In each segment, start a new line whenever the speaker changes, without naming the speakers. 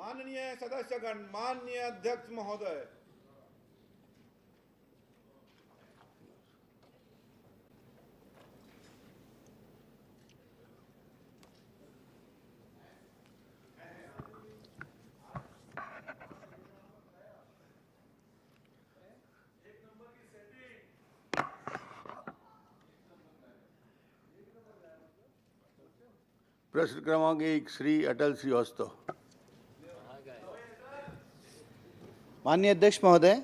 माननीय सदस्यगण, माननीय अध्यक्ष महोदय,
प्रश्न क्रमांक 1 श्री अटल श्रीवास्तव।
माननीय अध्यक्ष महोदय,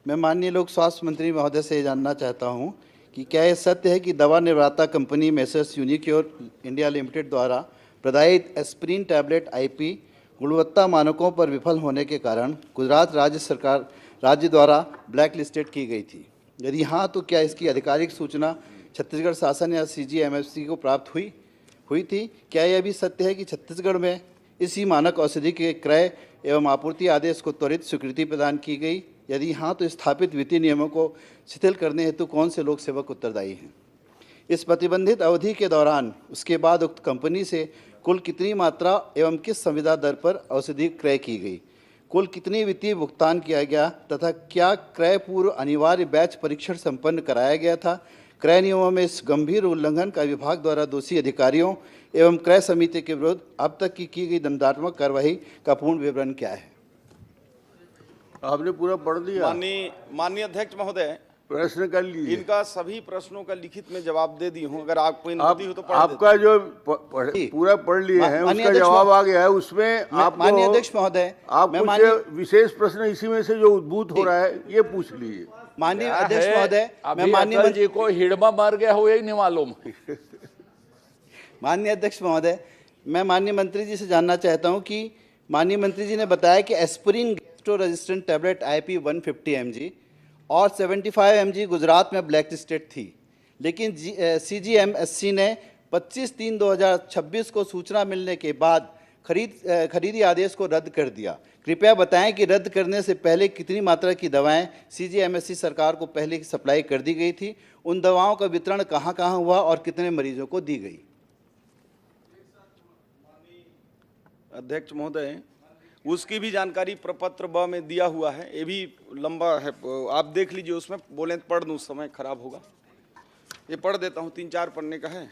मैं माननीय लोक स्वास्थ्य मंत्री महोदय से जानना चाहता हूं कि क्या यह सत्य है कि दवा निर्माता company messrs Unicure India limited द्वारा प्रदायित एस्प्रिन टैबलेट आईपी गुणवत्ता मानकों पर विफल होने के कारण गुजरात राज्य द्वारा ब्लैक लिस्टेड की गई थी? यदि हाँ, तो क्या इसकी आधिकारिक सूचना छत्तीसगढ़ शासन या CGMFC को प्राप्त हुई थी? क्या यह भी सत्य है कि छत्तीसगढ़ में इसी मानक औषधि के क्रय एवं आपूर्ति आदेश को त्वरित स्वीकृति प्रदान की गई? यदि हाँ, तो स्थापित वित्तीय नियमों को शिथिल करने हेतु कौन से लोक सेवक उत्तरदायी हैं? इस प्रतिबंधित अवधि के दौरान उसके बाद उक्त कंपनी से कुल कितनी मात्रा एवं किस संविदा दर पर औषधि क्रय की गई? कुल कितनी वित्तीय भुगतान किया गया तथा क्या क्रय पूर्व अनिवार्य बैच परीक्षण संपन्न कराया गया था? क्रय नियमों में इस गंभीर उल्लंघन का विभाग द्वारा दोषी अधिकारियों एवं क्रय समिति के विरुद्ध अब तक की गई दंडात्मक कार्रवाई का पूर्ण विवरण क्या है?
आपने पूरा पढ़ दिया?
माननीय अध्यक्ष महोदय,
प्रश्न कर लीजिए।
इनका सभी प्रश्नों का लिखित में जवाब दे दी हूँ, अगर आपको अनुमति हो तो पढ़
आपका जो पूरा पढ़ लिए हैं उसका जवाब आ गया है। उसमें आप
माननीय अध्यक्ष महोदय,
आप कुछ विशेष प्रश्न इसी में से जो उद्भूत हो रहा है ये पूछ लीजिए।
माननीय अध्यक्ष महोदय, मैं माननीय
अटल जी को हिड़मा मार गया हो यही नहीं मालूम।
माननीय अध्यक्ष महोदय, मैं माननीय मंत्री जी से जानना चाहता हूं कि माननीय मंत्री जी ने बताया कि aspirin gastro resistant tablet IP 150 mg और 75 mg गुजरात में ब्लैक लिस्टेड थी, लेकिन CGMSC ने 25/3/2026 को सूचना मिलने के बाद खरीदी आदेश को रद्द कर दिया। कृपया बताएं कि रद्द करने से पहले कितनी मात्रा की दवाएं CGMSC सरकार को पहले सप्लाई कर दी गई थी? उन दवाओं का वितरण कहां-कहां हुआ और कितने मरीजों को दी गई?
अध्यक्ष महोदय, उसकी भी जानकारी प्रपत्र ब में दिया हुआ है, ये भी लंबा है, आप देख लीजिए। उसमें बोले तो पढ़ दूँ, समय खराब होगा, ये पढ़ देता हूँ, 3-4 पन्ने का है।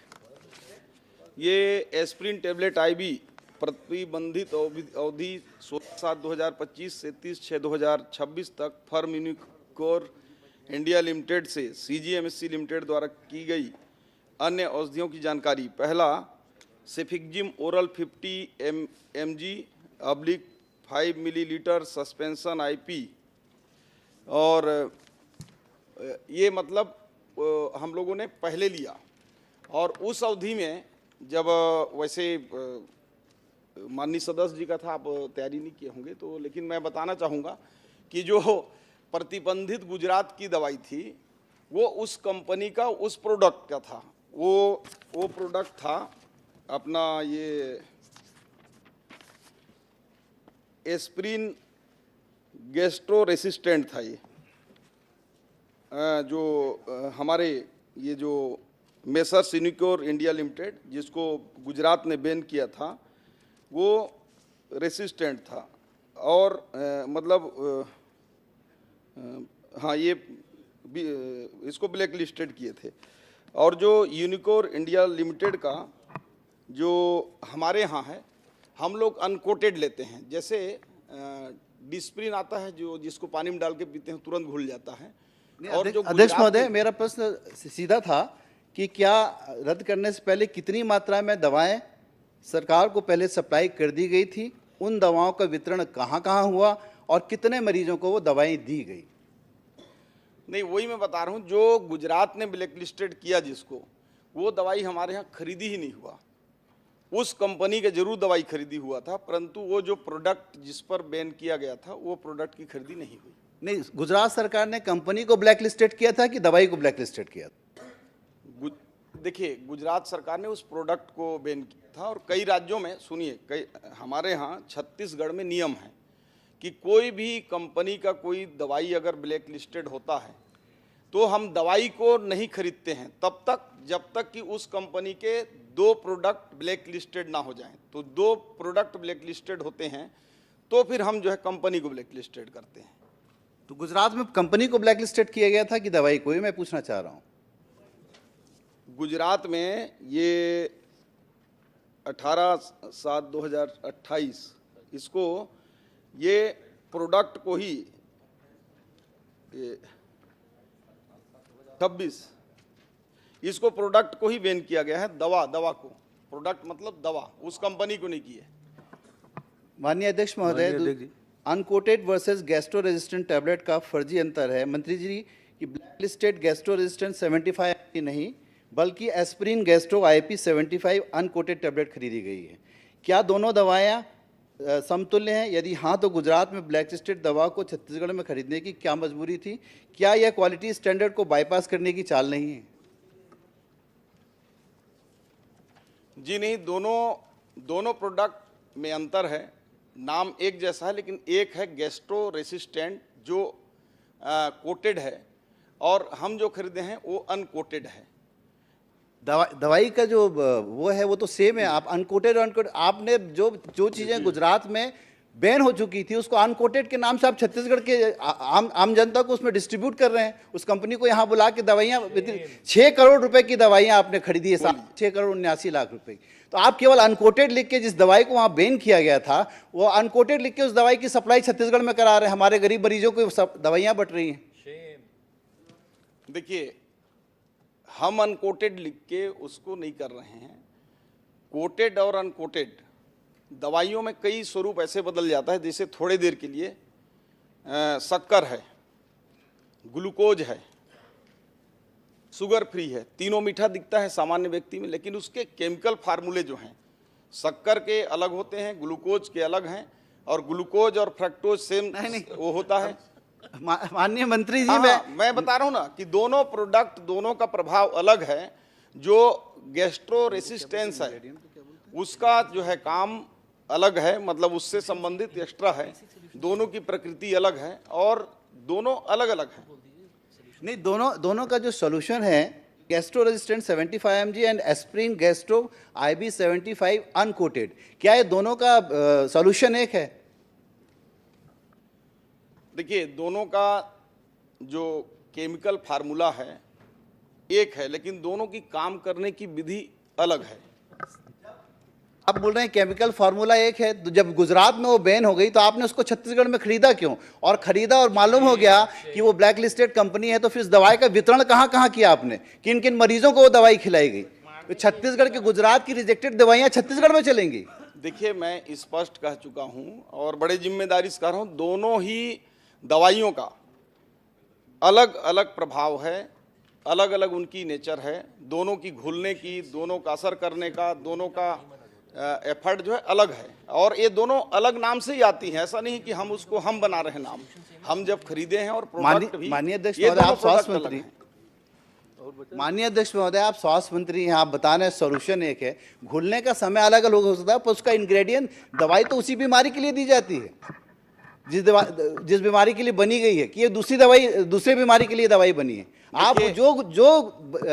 ये एस्प्रिन टैबलेट IB प्रतिबंधित अवधि 16/7/2025 से 30/6/2026 तक फर्म यूनिक्योर इंडिया लिमिटेड से CGMSC लिमिटेड द्वारा की गई अन्य औषधियों की जानकारी। पहला, cefixime oral 50 mg/5 millilitre suspension IP, और ये मतलब हम लोगों ने पहले लिया, और उस अवधि में जब वैसे माननीय सदस्य जी का था, आप तैयारी नहीं किए होंगे तो, लेकिन मैं बताना चाहूँगा कि जो प्रतिबंधित गुजरात की दवाई थी वो उस कंपनी का उस प्रोडक्ट का था। वो प्रोडक्ट था अपना ये एस्प्रिन गैस्ट्रो रेसिस्टेंट था। ये जो हमारे ये जो मेसर्स यूनिक्योर इंडिया लिमिटेड जिसको गुजरात ने बैन किया था, वो रेसिस्टेंट था, और हाँ, ये इसको ब्लैक लिस्टेड किए थे। और जो यूनिक्योर इंडिया लिमिटेड का जो हमारे यहाँ है, हम लोग अनकोटेड लेते हैं। जैसे डिस्प्रिन आता है जो जिसको पानी में डाल के पीते हैं तुरंत घुल जाता है। और जो
अध्यक्ष महोदय, मेरा प्रश्न सीधा था कि क्या रद्द करने से पहले कितनी मात्रा में दवाएं सरकार को पहले सप्लाई कर दी गई थी? उन दवाओं का वितरण कहां-कहां हुआ और कितने मरीजों को वो दवाएं दी गई?
नहीं, वही मैं बता रहा हूँ, जो गुजरात ने ब्लैक लिस्टेड किया जिसको, वो दवाई हमारे यहाँ खरीदी ही नहीं हुआ। उस कंपनी के जरूर दवाई खरीदी हुआ था, परंतु वो जो प्रोडक्ट जिस पर बैन किया गया था वो प्रोडक्ट की खरीदी नहीं हुई।
नहीं, गुजरात सरकार ने कंपनी को ब्लैक लिस्टेड किया था कि दवाई को ब्लैक लिस्टेड किया था?
देखिए, गुजरात सरकार ने उस प्रोडक्ट को बैन किया था, और कई राज्यों में, सुनिए, कई हमारे यहाँ छत्तीसगढ़ में नियम है कि कोई भी कंपनी का कोई दवाई अगर ब्लैक लिस्टेड होता है तो हम दवाई को नहीं खरीदते हैं तब तक जब तक कि उस कंपनी के 2 प्रोडक्ट ब्लैक लिस्टेड ना हो जाएं। तो 2 प्रोडक्ट ब्लैक लिस्टेड होते हैं तो फिर हम जो है कंपनी को ब्लैक लिस्टेड करते हैं।
तो गुजरात में कंपनी को ब्लैक लिस्टेड किया गया था कि दवाई को, ही मैं पूछना चाह रहा हूँ।
गुजरात में ये 18/7/2028 इसको, ये प्रोडक्ट को ही 26 इसको प्रोडक्ट को ही बैन किया गया है। दवा को, प्रोडक्ट मतलब दवा, उस कंपनी को नहीं की है।
माननीय अध्यक्ष महोदय, uncoated versus gastro resistant tablet का फर्जी अंतर है। मंत्री जी की ब्लैक लिस्टेड गैस्ट्रो रेजिस्टेंट 75 की नहीं बल्कि aspirin gastro IP 75 uncoated tablet खरीदी गई है। क्या दोनों दवाएं समतुल्य हैं? यदि हाँ तो गुजरात में ब्लैक लिस्टेड दवा को छत्तीसगढ़ में खरीदने की क्या मजबूरी थी? क्या यह क्वालिटी स्टैंडर्ड को बाईपास करने की चाल नहीं है?
जी नहीं, दोनों प्रोडक्ट में अंतर है। नाम एक जैसा है, लेकिन एक है गैस्ट्रो रेसिस्टेंट जो कोटेड है, और हम जो खरीदे हैं वो अनकोटेड है।
दवाई का जो वो है वो तो सेम है। आप अनकोटेड और अनकोटेड, आपने जो चीज़ें गुजरात में बैन हो चुकी थी उसको अनकोटेड के नाम से आप छत्तीसगढ़ के आम जनता को उसमें डिस्ट्रीब्यूट कर रहे हैं। उस कंपनी को यहाँ बुला के दवाइयाँ 6 करोड़ रुपए की दवाइयाँ आपने खरीदी है, 6 करोड़ 79 लाख रुपए की। तो आप केवल अनकोटेड लिख के, जिस दवाई को वहाँ बैन किया गया था वो अनकोटेड लिख के उस दवाई की सप्लाई छत्तीसगढ़ में करा रहे हैं। हमारे गरीब मरीजों को दवाइयाँ बट रही हैं।
देखिए, हम अनकोटेड लिख के उसको नहीं कर रहे हैं। कोटेड और अनकोटेड दवाइयों में कई स्वरूप ऐसे बदल जाता है, जैसे थोड़े देर के लिए शक्कर है, ग्लूकोज है, शुगर फ्री है। तीनों मीठा दिखता है सामान्य व्यक्ति में, लेकिन उसके केमिकल फार्मूले जो हैं शक्कर के अलग होते हैं, ग्लूकोज के अलग हैं, और ग्लूकोज और फ्रक्टोज सेम नहीं वो होता है।
माननीय मंत्री जी,
मैं बता रहा हूं ना कि दोनों प्रोडक्ट, दोनों का प्रभाव अलग है। जो गैस्ट्रो रेसिस्टेंस है उसका जो है काम अलग है, मतलब उससे संबंधित एक्स्ट्रा है। दोनों की प्रकृति अलग है और दोनों अलग अलग हैं।
नहीं, दोनों का जो सॉल्यूशन है gastro resistant 75 mg and aspirin gastro IB 75 uncoated, क्या ये दोनों का सॉल्यूशन एक है?
देखिए, दोनों का जो केमिकल फार्मूला है एक है, लेकिन दोनों की काम करने की विधि अलग है।
आप बोल रहे हैं केमिकल फार्मूला एक है, तो जब गुजरात में वो बैन हो गई तो आपने उसको छत्तीसगढ़ में खरीदा क्यों? और खरीदा और मालूम हो गया कि वो ब्लैक लिस्टेड कंपनी है, तो फिर इस दवाई का वितरण कहाँ कहाँ किया आपने? किन किन मरीजों को वो दवाई खिलाई गई? तो छत्तीसगढ़ के, गुजरात की रिजेक्टेड दवाइयाँ छत्तीसगढ़ में चलेंगी?
देखिए, मैं स्पष्ट कह चुका हूँ और बड़े जिम्मेदारी से कह रहा हूँ, दोनों ही दवाइयों का अलग अलग प्रभाव है, अलग अलग उनकी नेचर है। दोनों की घुलने की, दोनों का असर करने का, दोनों का एफर्ट जो है अलग है, और ये दोनों अलग नाम से ही आती हैं। ऐसा नहीं कि हम उसको हम बना रहे हैं नाम। हम जब खरीदे हैं और प्रोडक्ट भी,
माननीय अध्यक्ष महोदय, आप स्वास्थ्य मंत्री, माननीय अध्यक्ष महोदय, आप स्वास्थ्य मंत्री हैं, आप बता रहे हैं सॉल्यूशन एक है। घुलने का समय अलग अलग हो सकता है, पर उसका इंग्रेडिएंट, दवाई तो उसी बीमारी के लिए दी जाती है जिस बीमारी के लिए बनी गई है, कि ये दूसरी दवाई दूसरे बीमारी के लिए दवाई बनी है। आप जो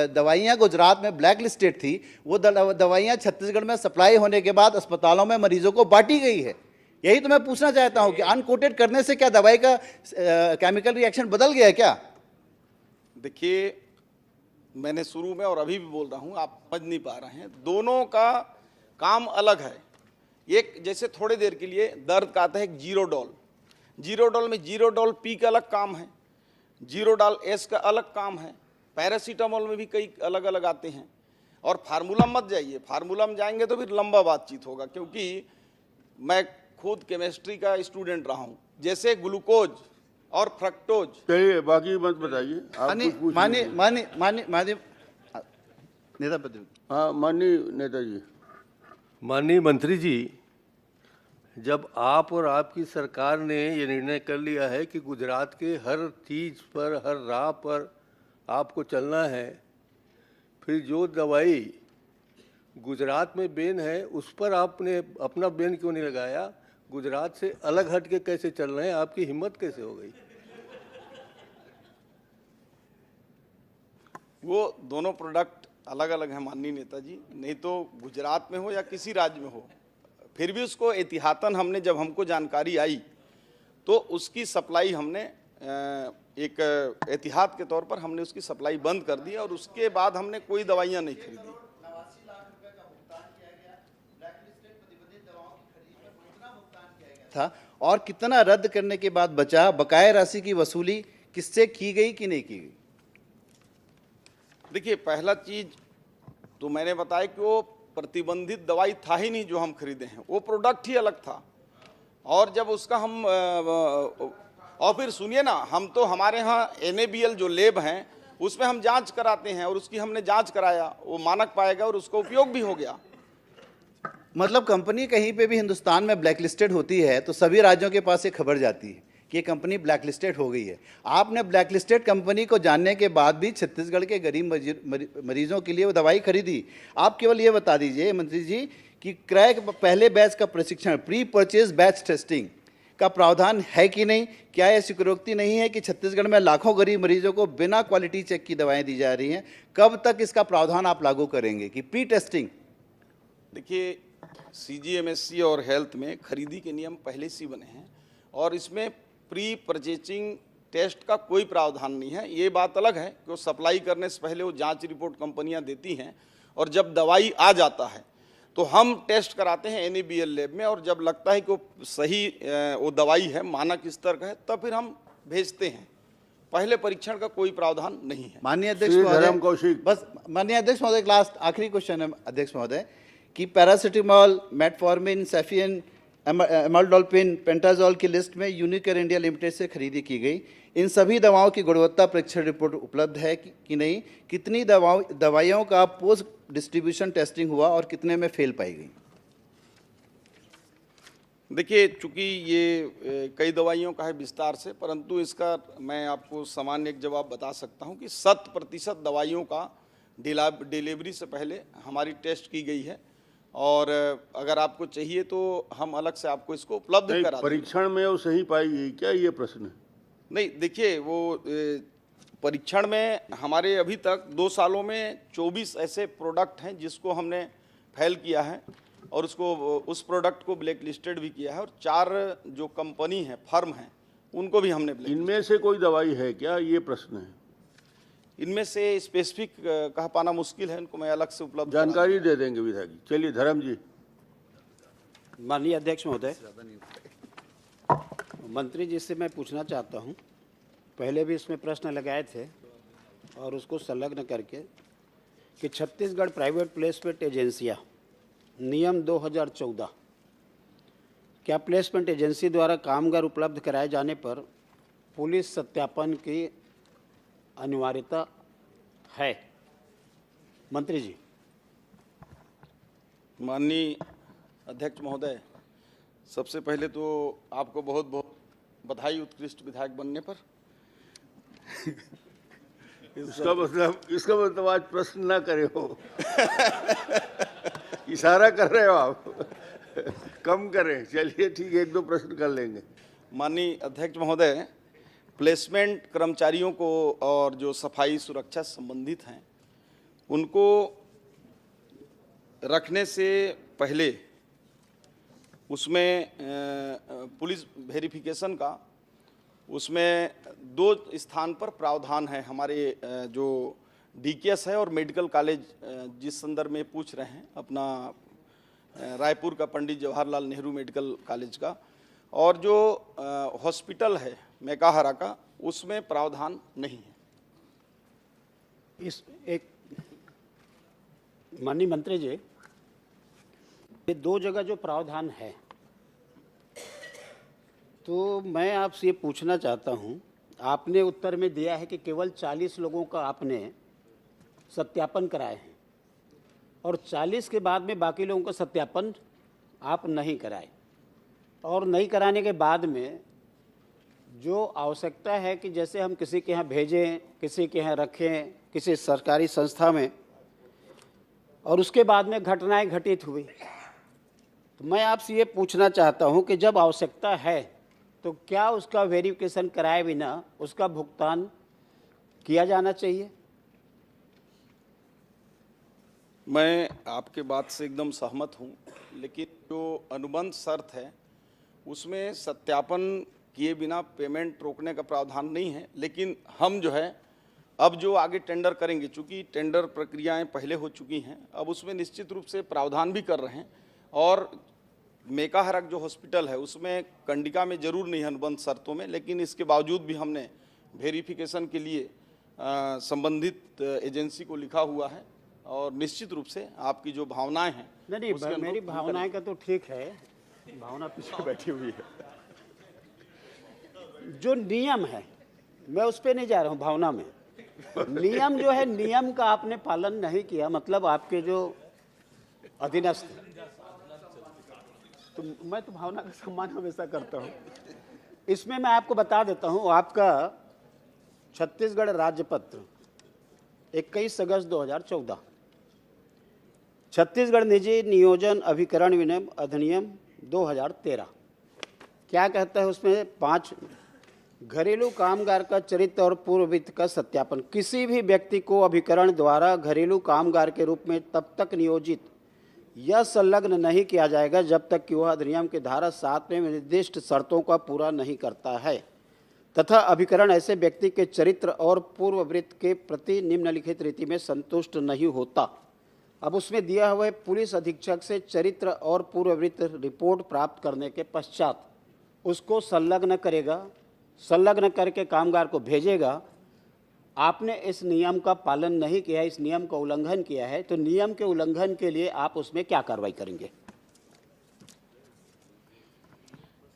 दवाइयाँ गुजरात में ब्लैक लिस्टेड थी, वो दवाइयाँ छत्तीसगढ़ में सप्लाई होने के बाद अस्पतालों में मरीजों को बांटी गई है। यही तो मैं पूछना चाहता हूँ कि अनकोटेड करने से क्या दवाई का केमिकल रिएक्शन बदल गया है क्या?
देखिए, मैंने शुरू में और अभी भी बोल रहा हूँ, आप समझ नहीं पा रहे हैं। दोनों का काम अलग है। एक, जैसे थोड़ी देर के लिए दर्द का आता है एक जीरोडॉल में जीरोडॉल पी का अलग काम है, जीरोडॉल एस का अलग काम है। पैरासीटामोल में भी कई अलग अलग आते हैं। और फार्मूला मत जाइए, फार्मूला में जाएंगे तो फिर लंबा बातचीत होगा, क्योंकि मैं खुद केमिस्ट्री का स्टूडेंट रहा हूँ। जैसे ग्लूकोज और फ्रक्टोज,
चलिए बाकी मत बताइए।
माननीय
नेताजी,
माननीय मंत्री जी, जब आप और आपकी सरकार ने ये निर्णय कर लिया है कि गुजरात के हर चीज़ पर, हर राह पर आपको चलना है, फिर जो दवाई गुजरात में बैन है उस पर आपने अपना बैन क्यों नहीं लगाया? गुजरात से अलग हट के कैसे चल रहे हैं? आपकी हिम्मत कैसे हो गई?
वो दोनों प्रोडक्ट अलग अलग हैं माननीय नेताजी। नहीं तो गुजरात में हो या किसी राज्य में हो, फिर भी उसको एहतियातन हमने, जब हमको जानकारी आई तो उसकी सप्लाई हमने एक एहतियात के तौर पर हमने उसकी सप्लाई बंद कर दी और उसके बाद हमने कोई दवाइयाँ नहीं खरीदी।
था और कितना रद्द करने के बाद बचा, बकाया राशि की वसूली किससे की गई कि नहीं की गई?
देखिए, पहला चीज तो मैंने बताया कि वो प्रतिबंधित दवाई था ही नहीं जो हम खरीदे हैं, वो प्रोडक्ट ही अलग था। और जब उसका हम और फिर सुनिए ना, हम तो हमारे यहाँ NABL जो लैब हैं उसमें हम जांच कराते हैं और उसकी हमने जांच कराया, वो मानक पाएगा और उसका उपयोग भी हो गया।
मतलब कंपनी कहीं पे भी हिंदुस्तान में ब्लैकलिस्टेड होती है तो सभी राज्यों के पास ये खबर जाती है कि ये कंपनी ब्लैकलिस्टेड हो गई है। आपने ब्लैकलिस्टेड कंपनी को जानने के बाद भी छत्तीसगढ़ के गरीब मरीजों के लिए वो दवाई खरीदी। आप केवल ये बता दीजिए मंत्री जी कि क्रय पहले बैच का प्रशिक्षण, प्री परचेज बैच टेस्टिंग का प्रावधान है कि नहीं? क्या यह स्वीकारोक्ति नहीं है कि छत्तीसगढ़ में लाखों गरीब मरीजों को बिना क्वालिटी चेक की दवाएं दी जा रही हैं? कब तक इसका प्रावधान आप लागू करेंगे कि प्री टेस्टिंग?
देखिए, CGMSC और हेल्थ में खरीदी के नियम पहले से बने हैं और इसमें प्री परचेजिंग टेस्ट का कोई प्रावधान नहीं है। ये बात अलग है कि वो सप्लाई करने से पहले वो जांच रिपोर्ट कंपनियां देती हैं और जब दवाई आ जाता है तो हम टेस्ट कराते हैं NABL लैब में और जब लगता है कि वो सही वो दवाई है, मानक स्तर का है, तब फिर हम भेजते हैं। पहले परीक्षण का कोई प्रावधान नहीं है।
माननीय अध्यक्ष
श्री
महोदय,
धर्म कौशिक।
बस माननीय अध्यक्ष महोदय, लास्ट आखिरी क्वेश्चन है अध्यक्ष महोदय कि पैरासिटामोल, मेटफॉर्मिन, सेफियन, एमल्डोल्फिन, पेंटाजोल की लिस्ट में यूनिकेयर इंडिया लिमिटेड से खरीदी की गई। इन सभी दवाओं की गुणवत्ता परीक्षण रिपोर्ट उपलब्ध है कि नहीं? कितनी दवाइयों का पोस्ट डिस्ट्रीब्यूशन टेस्टिंग हुआ और कितने में फेल पाई गई?
देखिए, चूंकि ये कई दवाइयों का है विस्तार से, परंतु इसका मैं आपको सामान्य एक जवाब बता सकता हूं कि 100% दवाइयों का डिलीवरी से पहले हमारी टेस्ट की गई है और अगर आपको चाहिए तो हम अलग से आपको इसको उपलब्ध
नहीं,
करा देंगे।
परीक्षण में वो सही पाई गई क्या, ये प्रश्न है?
नहीं, देखिए, वो परीक्षण में हमारे अभी तक 2 सालों में 24 ऐसे प्रोडक्ट हैं जिसको हमने फेल किया है और उस प्रोडक्ट को ब्लैक लिस्टेड भी किया है और 4 जो कंपनी है, फर्म हैं, उनको भी हमने ब्लैक।
इनमें से कोई दवाई है क्या, ये प्रश्न है?
इनमें से स्पेसिफिक कह पाना मुश्किल है, इनको मैं अलग से उपलब्ध
जानकारी दे देंगे विधायक जी। चलिए धर्म जी।
माननीय अध्यक्ष महोदय, मंत्री जी से मैं पूछना चाहता हूं, पहले भी इसमें प्रश्न लगाए थे और उसको संलग्न करके कि छत्तीसगढ़ प्राइवेट प्लेसमेंट एजेंसियां नियम 2014, क्या प्लेसमेंट एजेंसी द्वारा कामगार उपलब्ध कराए जाने पर पुलिस सत्यापन की अनिवार्यता है? मंत्री जी।
माननीय अध्यक्ष महोदय, सबसे पहले तो आपको बहुत बहुत बधाई उत्कृष्ट विधायक बनने पर।
इसका मतलब आज प्रश्न ना करे हो। इशारा कर रहे हो आप। कम करें, चलिए ठीक है, 1-2 प्रश्न कर लेंगे।
माननीय अध्यक्ष महोदय, प्लेसमेंट कर्मचारियों को और जो सफाई सुरक्षा संबंधित हैं उनको रखने से पहले उसमें पुलिस वेरिफिकेशन का उसमें 2 स्थान पर प्रावधान है। हमारे जो DKS है और मेडिकल कॉलेज जिस संदर्भ में पूछ रहे हैं, अपना रायपुर का पंडित जवाहरलाल नेहरू मेडिकल कॉलेज का, और जो हॉस्पिटल है मेकाहारा का, उसमें प्रावधान नहीं है।
इस एक माननीय मंत्री जी, ये 2 जगह जो प्रावधान है, तो मैं आपसे ये पूछना चाहता हूँ, आपने उत्तर में दिया है कि केवल 40 लोगों का आपने सत्यापन कराए हैं और 40 के बाद में बाकी लोगों का सत्यापन आप नहीं कराए, और नहीं कराने के बाद में जो आवश्यकता है कि जैसे हम किसी के यहाँ भेजें, किसी के यहाँ रखें, किसी सरकारी संस्था में, और उसके बाद में घटनाएं घटित हुई, तो मैं आपसे ये पूछना चाहता हूँ कि जब आवश्यकता है तो क्या उसका वेरिफिकेशन कराए बिना उसका भुगतान किया जाना चाहिए?
मैं आपके बात से एकदम सहमत हूँ, लेकिन जो अनुबंध शर्त है उसमें सत्यापन किए बिना पेमेंट रोकने का प्रावधान नहीं है। लेकिन हम जो है अब जो आगे टेंडर करेंगे, चूँकि टेंडर प्रक्रियाएं पहले हो चुकी हैं, अब उसमें निश्चित रूप से प्रावधान भी कर रहे हैं। और मेकाहारक जो हॉस्पिटल है उसमें कंडिका में जरूर नहीं है अनुबंध शर्तों में, लेकिन इसके बावजूद भी हमने वेरिफिकेशन के लिए संबंधित एजेंसी को लिखा हुआ है। और निश्चित रूप से आपकी जो भावनाएं हैं
नहीं, मेरी भावनाएं का तो ठीक है, भावना पीछे बैठी हुई है। जो नियम है मैं उस पर नहीं जा रहा हूं, भावना में नियम जो है, नियम का आपने पालन नहीं किया, मतलब आपके जो अधीनस्थ, तो मैं तो भावना का सम्मान हमेशा करता हूं। इसमें मैं आपको बता देता हूं, आपका छत्तीसगढ़ राज्यपत्र 21 अगस्त 2014, छत्तीसगढ़ निजी नियोजन अभिकरण विनियम अधिनियम 2013 क्या कहता है उसमें? 5 घरेलू कामगार का चरित्र और पूर्व वित्त का सत्यापन। किसी भी व्यक्ति को अभिकरण द्वारा घरेलू कामगार के रूप में तब तक नियोजित या संलग्न नहीं किया जाएगा जब तक कि वह अधिनियम की धारा 7 में निर्दिष्ट शर्तों का पूरा नहीं करता है, तथा अभिकरण ऐसे व्यक्ति के चरित्र और पूर्व वृत्त के प्रति निम्नलिखित रीति में संतुष्ट नहीं होता। अब उसमें दिया हुआ है, पुलिस अधीक्षक से चरित्र और पूर्व वृत्त रिपोर्ट प्राप्त करने के पश्चात उसको संलग्न करेगा, संलग्न करके कामगार को भेजेगा। आपने इस नियम का पालन नहीं किया, इस नियम का उल्लंघन किया है, तो नियम के उल्लंघन के लिए आप उसमें क्या कार्रवाई करेंगे?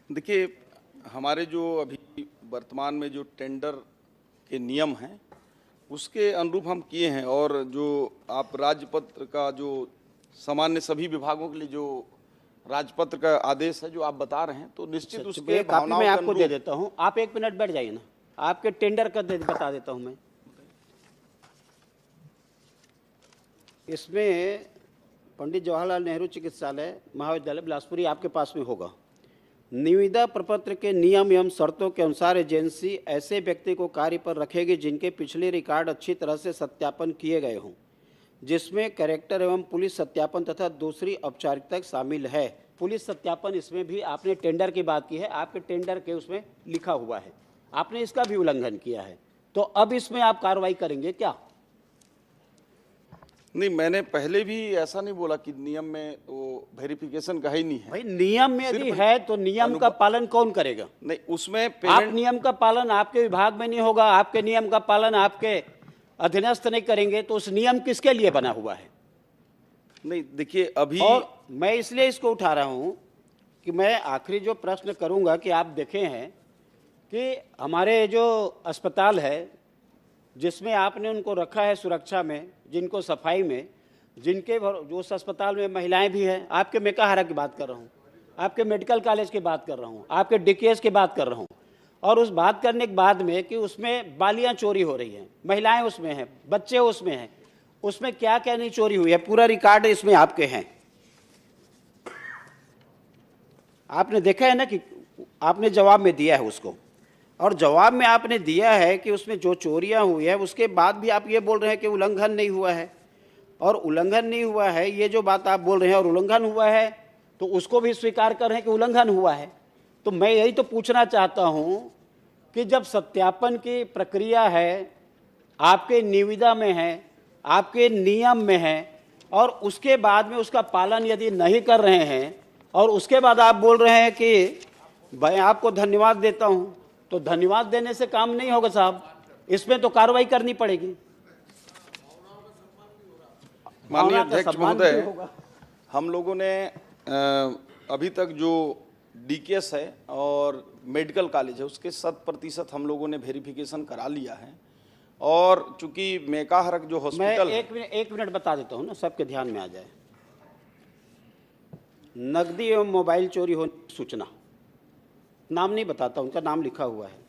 देखिए, हमारे जो अभी वर्तमान में जो टेंडर के नियम हैं उसके अनुरूप हम किए हैं। और जो आप राजपत्र का जो सामान्य सभी विभागों के लिए जो राजपत्र का आदेश है जो आप बता रहे हैं, तो निश्चित उसके भावनाओं
मैं आपको दे देता हूं, आप 1 मिनट बैठ जाइए ना, आपके टेंडर का बता देता हूं मैं। इसमें पंडित जवाहरलाल नेहरू चिकित्सालय महाविद्यालय बिलासपुरी आपके पास में होगा। निविदा प्रपत्र के नियम एवं शर्तों के अनुसार एजेंसी ऐसे व्यक्ति को कार्य पर रखेगी जिनके पिछले रिकॉर्ड अच्छी तरह से सत्यापन किए गए हों, जिसमें कैरेक्टर एवं पुलिस सत्यापन तथा दूसरी औपचारिकता शामिल है। पुलिस सत्यापन इसमें भी आपने टेंडर की बात की है, आपके टेंडर के उसमें लिखा हुआ है, आपने इसका भी उल्लंघन किया है, तो अब इसमें आप कार्रवाई करेंगे क्या?
नहीं, मैंने पहले भी ऐसा नहीं बोला कि नियम में वो वेरिफिकेशन का ही नहीं है।
भाई नियम में यदि है तो नियम का पालन कौन करेगा?
नहीं, उसमें
आप नियम का पालन आपके विभाग में नहीं होगा, आपके नियम का पालन आपके अधीनस्थ नहीं करेंगे, तो उस नियम किसके लिए बना हुआ है?
नहीं, देखिए अभी,
और मैं इसलिए इसको उठा रहा हूं कि मैं आखिरी जो प्रश्न करूंगा कि आप देखे हैं कि हमारे जो अस्पताल है जिसमें आपने उनको रखा है सुरक्षा में, जिनको सफाई में, जिनके जो उस अस्पताल में महिलाएं भी हैं, आपके मेकाहारा की बात कर रहा हूं, आपके मेडिकल कॉलेज की बात कर रहा हूं, आपके डीकेएस की बात कर रहा हूं, और उस बात करने के बाद में कि उसमें बालियां चोरी हो रही हैं, महिलाएं उसमें हैं, बच्चे उसमें हैं, उसमें क्या क्या नहीं चोरी हुई है, पूरा रिकॉर्ड इसमें आपके हैं। आपने देखा है ना कि आपने जवाब में दिया है उसको, और जवाब में आपने दिया है कि उसमें जो चोरियां हुई है उसके बाद भी आप ये बोल रहे हैं कि उल्लंघन नहीं हुआ है, और उल्लंघन नहीं हुआ है ये जो बात आप बोल रहे हैं, और उल्लंघन हुआ है तो उसको भी स्वीकार कर रहे हैं कि उल्लंघन हुआ है। तो मैं यही तो पूछना चाहता हूं कि जब सत्यापन की प्रक्रिया है, आपके निविदा में है, आपके नियम में है, और उसके बाद में उसका पालन यदि नहीं कर रहे हैं, और उसके बाद आप बोल रहे हैं कि मैं आपको धन्यवाद देता हूं, तो धन्यवाद देने से काम नहीं होगा साहब, इसमें तो कार्रवाई करनी पड़ेगी।
माननीय अध्यक्ष महोदय, हम लोगों ने अभी तक जो डीकेएस है और मेडिकल कॉलेज है उसके 100% हम लोगों ने वेरिफिकेशन करा लिया है। और चूंकि मेकाहारक जो हॉस्पिटल,
मैं एक मिनट बता देता हूं ना, सबके ध्यान में आ जाए। नकदी एवं मोबाइल चोरी होने की सूचना, नाम नहीं बताता, उनका नाम लिखा हुआ है।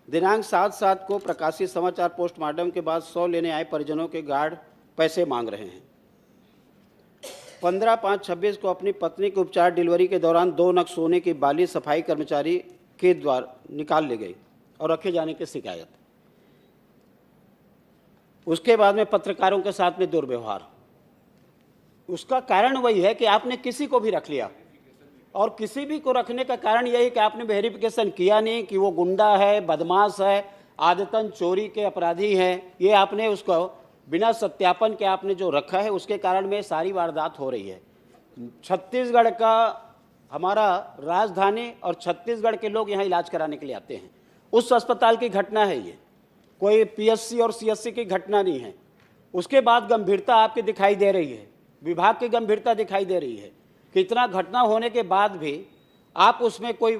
दिनांक 7/7 को प्रकाशित समाचार पोस्टमार्टम के बाद 100 लेने आए परिजनों के गार्ड पैसे मांग रहे हैं। 15/5/26 को अपनी पत्नी के उपचार डिलीवरी के दौरान 2 नग सोने की बाली सफाई कर्मचारी के द्वारा निकाल ले गई और रखे जाने की शिकायत। उसके बाद में पत्रकारों के साथ में दुर्व्यवहार, उसका कारण वही है कि आपने किसी को भी रख लिया, और किसी भी को रखने का कारण यही कि आपने वेरिफिकेशन किया नहीं कि वो गुंडा है, बदमाश है, आदतन चोरी के अपराधी हैं। ये आपने उसको बिना सत्यापन के आपने जो रखा है, उसके कारण में सारी वारदात हो रही है। छत्तीसगढ़ का हमारा राजधानी और छत्तीसगढ़ के लोग यहाँ इलाज कराने के लिए आते हैं। उस अस्पताल की घटना है ये, कोई पीएससी और सीएससी की घटना नहीं है। उसके बाद गंभीरता आपकी दिखाई दे रही है, विभाग की गंभीरता दिखाई दे रही है कि इतना घटना होने के बाद भी आप उसमें कोई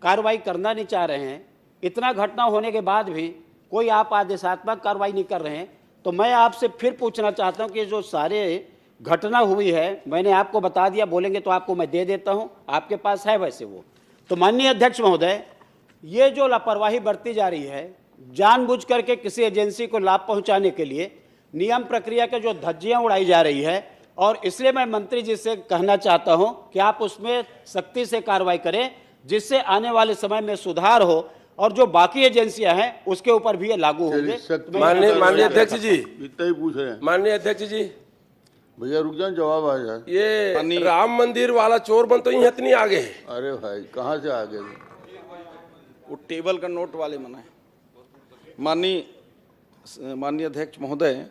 कार्रवाई करना नहीं चाह रहे हैं। इतना घटना होने के बाद भी कोई आप आदेशात्मक कार्रवाई नहीं कर रहे हैं। तो मैं आपसे फिर पूछना चाहता हूं कि जो सारे घटना हुई है, मैंने आपको बता दिया, बोलेंगे तो आपको मैं दे देता हूं, आपके पास है वैसे वो। तो माननीय अध्यक्ष महोदय, ये जो लापरवाही बरती जा रही है, जानबूझ करके किसी एजेंसी को लाभ पहुंचाने के लिए नियम प्रक्रिया के जो धज्जियां उड़ाई जा रही है, और इसलिए मैं मंत्री जी से कहना चाहता हूं कि आप उसमें सख्ती से कार्रवाई करें, जिससे आने वाले समय में सुधार हो, और जो बाकी एजेंसियां हैं उसके ऊपर भी ये लागू होंगे।
माननीय अध्यक्ष जी,
इतना ही पूछ रहे हैं
माननीय अध्यक्ष जी,
भैया रुक जाओ, जवाब आ जाए।
ये राम मंदिर वाला चोर बन तो यहीं इतनी आगे है।
अरे भाई कहाँ से आ गए?
वो टेबल का नोट वाले मना है। माननीय अध्यक्ष महोदय,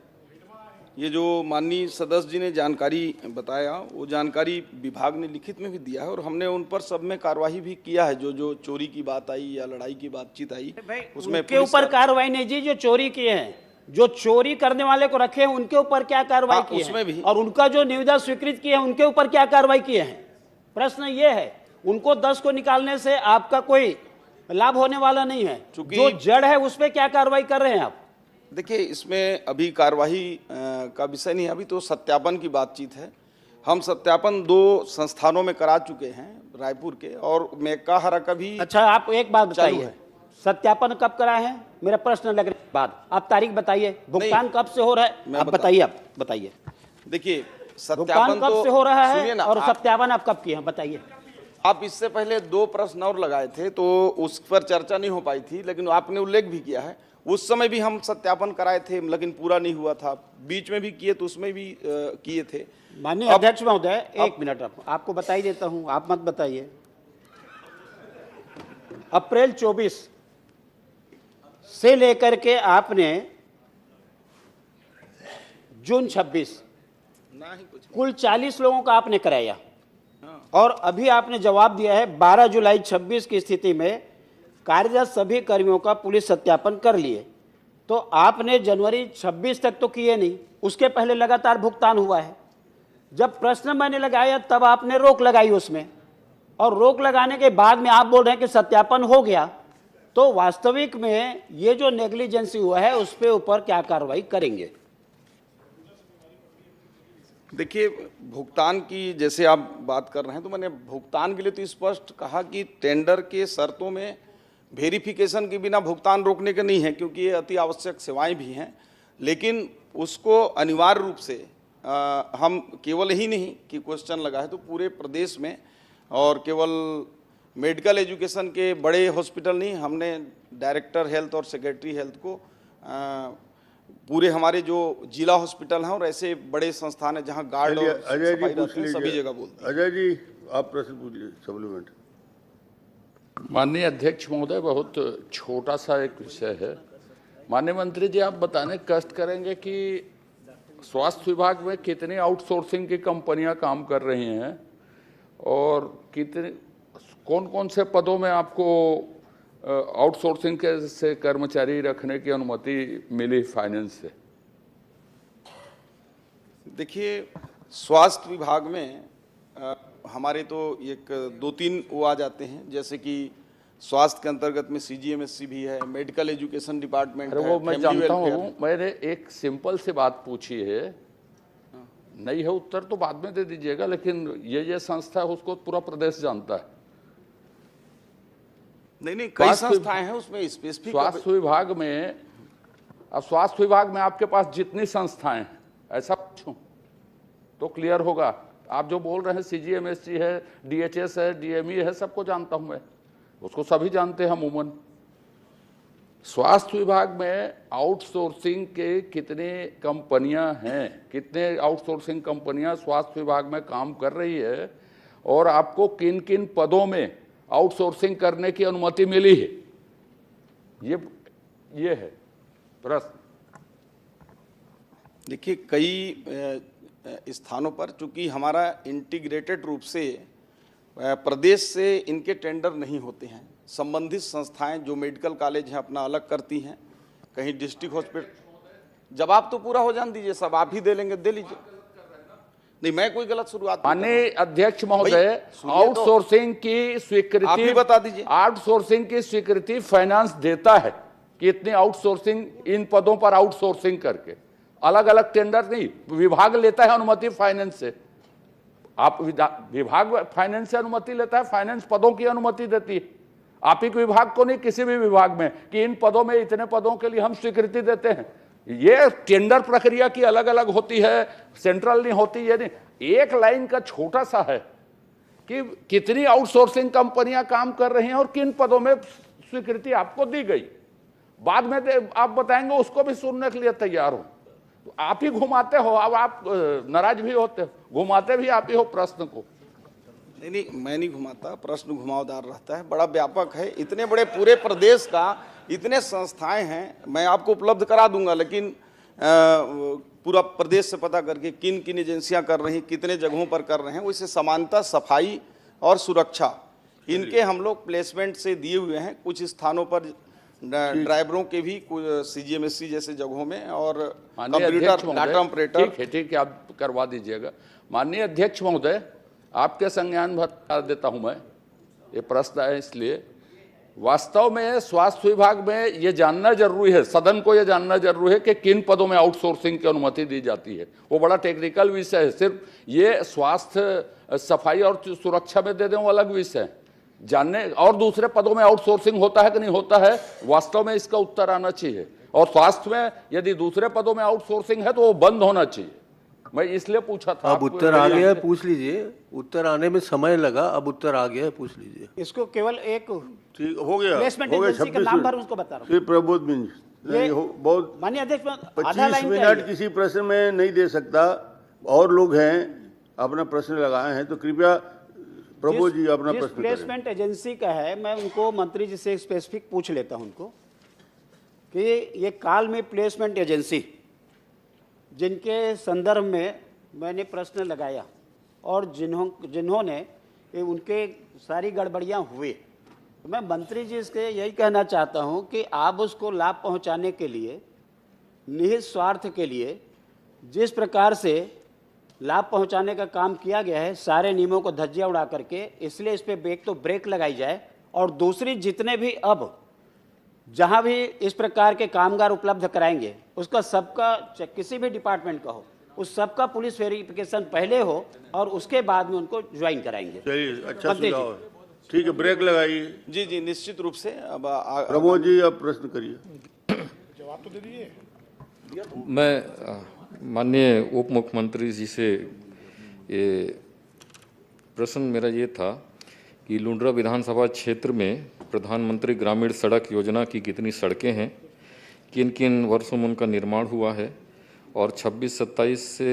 ये जो माननीय सदस्य जी ने जानकारी बताया, वो जानकारी विभाग ने लिखित में भी दिया है, और हमने उन पर सब में कार्रवाई भी किया है। जो चोरी की बात आई या लड़ाई की बातचीत आई, उसमें
उनके ऊपर कार्रवाई नहीं जी, जो चोरी किए हैं, जो चोरी करने वाले को रखे हैं उनके ऊपर क्या कार्रवाई की है,
उसमें भी,
और उनका जो निविदा स्वीकृत किए हैं उनके ऊपर क्या कार्रवाई किए हैं। प्रश्न ये है, उनको 10 को निकालने से आपका कोई लाभ होने वाला नहीं है, जो जड़ है उस पर क्या कार्रवाई कर रहे हैं आप?
देखिए, इसमें अभी कार्यवाही का विषय नहीं है, अभी तो सत्यापन की बातचीत है। हम सत्यापन 2 संस्थानों में करा चुके हैं, रायपुर के और मेकाहारा का भी।
अच्छा, आप एक बात बताइए, सत्यापन कब करा है? मेरा प्रश्न लगने के बाद आप तारीख बताइए, भुगतान कब से हो रहा है? आप बताइए, आप बताइए।
देखिए,
भुगतान कब से हो रहा है और सत्यापन आप कब किए हैं, बताइए।
आप इससे पहले 2 प्रश्न और लगाए थे, तो उस पर चर्चा नहीं हो पाई थी, लेकिन आपने उल्लेख भी किया है। उस समय भी हम सत्यापन कराए थे, लेकिन पूरा नहीं हुआ था। बीच में भी किए तो उसमें भी किए थे।
माननीय अध्यक्ष महोदय, एक मिनट, आपको बता ही देता हूं, आप मत बताइए। अप्रैल 24 से लेकर के आपने जून 26 कुल 40 लोगों का आपने कराया, और अभी आपने जवाब दिया है 12 जुलाई 26 की स्थिति में कार्यरत सभी कर्मियों का पुलिस सत्यापन कर लिए। तो आपने जनवरी 26 तक तो किए नहीं, उसके पहले लगातार भुगतान हुआ है। जब प्रश्न मैंने लगाया तब आपने रोक लगाई उसमें, और रोक लगाने के बाद में आप बोल रहे हैं कि सत्यापन हो गया। तो वास्तविक में ये जो नेग्लिजेंसी हुआ है उस पे ऊपर क्या कार्रवाई करेंगे?
देखिए, भुगतान की जैसे आप बात कर रहे हैं, तो मैंने भुगतान के लिए तो स्पष्ट कहा कि टेंडर के शर्तों में वेरिफिकेशन के बिना भुगतान रोकने के नहीं है, क्योंकि ये अति आवश्यक सेवाएं भी हैं। लेकिन उसको अनिवार्य रूप से हम केवल ही नहीं कि क्वेश्चन लगा है, तो पूरे प्रदेश में, और केवल मेडिकल एजुकेशन के बड़े हॉस्पिटल नहीं, हमने डायरेक्टर हेल्थ और सेक्रेटरी हेल्थ को पूरे हमारे जो जिला हॉस्पिटल हैं और ऐसे बड़े संस्थान हैं जहां गार्ड और
अजय जी पूछ लीजिए,
सभी जगह बोलते हैं।
अजय जी आप प्रश्न पूछ लीजिए, सप्लीमेंट।
माननीय अध्यक्ष महोदय, बहुत छोटा सा एक विषय है। माननीय मंत्री जी, आप बताने कष्ट करेंगे कि स्वास्थ्य विभाग में कितनी आउटसोर्सिंग की कंपनियां काम कर रही हैं, और कितने कौन कौन से पदों में आपको आउटसोर्सिंग के से कर्मचारी रखने की अनुमति मिली फाइनेंस से?
देखिए, स्वास्थ्य विभाग में हमारे तो एक 2-3 वो आ जाते हैं, जैसे कि स्वास्थ्य के अंतर्गत में CGMSC भी है, मेडिकल एजुकेशन डिपार्टमेंट है।
वो मैं जानता हूँ, मैंने एक सिंपल सी बात पूछी है, नहीं है उत्तर तो बाद में दे दीजिएगा, लेकिन ये संस्था है उसको पूरा प्रदेश जानता है।
नहीं, कई संस्थाएं हैं उसमें स्पेसिफिक।
स्वास्थ्य विभाग में, अब स्वास्थ्य विभाग में आपके पास जितनी संस्थाएं हैं, ऐसा पूछूं तो क्लियर होगा। आप जो बोल रहे हैं CGMSC है, DHS है, DME है, सबको जानता हूं मैं, उसको सभी जानते हैं अमूमन। स्वास्थ्य विभाग में आउटसोर्सिंग के कितने कंपनियां हैं, कितने आउटसोर्सिंग कंपनियां स्वास्थ्य विभाग में काम कर रही है और आपको किन किन पदों में आउटसोर्सिंग करने की अनुमति मिली है, ये है प्रश्न।
देखिए, कई स्थानों पर चूंकि हमारा इंटीग्रेटेड रूप से प्रदेश से इनके टेंडर नहीं होते हैं, संबंधित संस्थाएं जो मेडिकल कॉलेज हैं अपना अलग करती हैं, कहीं डिस्ट्रिक्ट हॉस्पिटल। जवाब तो पूरा हो जान दीजिए, सब आप ही दे लेंगे, दे लीजिए। नहीं, मैं कोई गलत शुरुआत नहीं कर रहा हूं।
माननीय अध्यक्ष महोदय, आउटसोर्सिंग की स्वीकृति
आप ही बता दीजिए।
आउटसोर्सिंग की स्वीकृति फाइनेंस देता है कि इतनी आउटसोर्सिंग, इन पदों पर आउटसोर्सिंग करके, अलग अलग टेंडर नहीं, विभाग लेता है अनुमति फाइनेंस से। आप विभाग फाइनेंस से अनुमति लेता है, फाइनेंस पदों की अनुमति देती है। आप ही के विभाग को नहीं, किसी भी विभाग में कि इन पदों में इतने पदों के लिए हम स्वीकृति देते हैं। ये टेंडर प्रक्रिया की अलग अलग होती है, सेंट्रल नहीं होती। ये नहीं, एक लाइन का छोटा सा है कि कितनी आउटसोर्सिंग कंपनियां काम कर रही हैं और किन पदों में स्वीकृति आपको दी गई। बाद में आप बताएंगे, उसको भी सुनने के लिए तैयार हो। तो आप ही घुमाते हो, अब आप नाराज भी होते हो, घुमाते भी आप ही हो प्रश्न को।
नहीं, मैं नहीं घुमाता, प्रश्न घुमावदार रहता है, बड़ा व्यापक है। इतने बड़े पूरे प्रदेश का इतने संस्थाएं हैं, मैं आपको उपलब्ध करा दूंगा, लेकिन पूरा प्रदेश से पता करके किन किन एजेंसियां कर रही, कितने जगहों पर कर रहे हैं, वैसे समानता, सफाई और सुरक्षा, इनके हम लोग प्लेसमेंट से दिए हुए हैं। कुछ स्थानों पर ड्राइवरों के भी CGMSC जैसे जगहों में, और कंप्यूटर डाटा ऑपरेटर।
ठीक है, आप करवा दीजिएगा। माननीय अध्यक्ष महोदय, आपके संज्ञान बता देता हूं मैं, ये प्रश्न है इसलिए। वास्तव में स्वास्थ्य विभाग में ये जानना जरूरी है, सदन को ये जानना जरूरी है कि किन पदों में आउटसोर्सिंग की अनुमति दी जाती है। वो बड़ा टेक्निकल विषय है, सिर्फ ये स्वास्थ्य, सफाई और सुरक्षा में दे दें वो अलग विषय है। जानने, और दूसरे पदों में आउटसोर्सिंग होता है कि नहीं होता है, वास्तव में इसका उत्तर आना चाहिए। और स्वास्थ्य में यदि दूसरे पदों में आउटसोर्सिंग है तो वो बंद होना चाहिए। मैं इसलिए पूछा था।
अब उत्तर आ गया है, पूछ लीजिए। उत्तर आने में समय लगा, अब उत्तर आ गया है, पूछ लीजिए।
इसको केवल एक
ठीक हो गया,
प्लेसमेंट
हो गया।
एजेंसी का नाम भर उसको बता रहा हूं।
श्री प्रबोध मिंज बहुत
माननीय अध्यक्ष, आधा
25
लाइन
मिनट किसी प्रश्न में नहीं दे सकता। और लोग हैं अपना प्रश्न लगाए हैं, तो कृपया प्रभु जी अपना प्रश्न करें।
प्लेसमेंट एजेंसी का है, मैं उनको मंत्री जी से स्पेसिफिक पूछ लेता हूं उनको कि ये काल में प्लेसमेंट एजेंसी जिनके संदर्भ में मैंने प्रश्न लगाया और जिन्होंने उनके सारी गड़बड़ियां हुई, तो मैं मंत्री जी से यही कहना चाहता हूं कि आप उसको लाभ पहुंचाने के लिए, निहित स्वार्थ के लिए जिस प्रकार से लाभ पहुंचाने का काम किया गया है, सारे नियमों को धज्जियां उड़ा करके, इसलिए इस पे एक तो ब्रेक लगाई जाए, और दूसरी जितने भी अब जहां भी इस प्रकार के कामगार उपलब्ध कराएंगे, उसका सबका, किसी भी डिपार्टमेंट का हो, उस सबका पुलिस वेरिफिकेशन पहले हो और उसके बाद में उनको ज्वाइन कराएंगे।
चलिए, अच्छा सुझाव है। ठीक है, ब्रेक लगाइए।
जी जी, निश्चित रूप से। अब
प्रभु जी अब प्रश्न करिए।
जवाब तो दे दीजिए।
मैं माननीय उप मुख्यमंत्री जी से ये प्रश्न मेरा ये था कि लुंड्रा विधानसभा क्षेत्र में प्रधानमंत्री ग्रामीण सड़क योजना की कितनी सड़कें हैं, किन किन वर्षों में उनका निर्माण हुआ है, और 26-27 से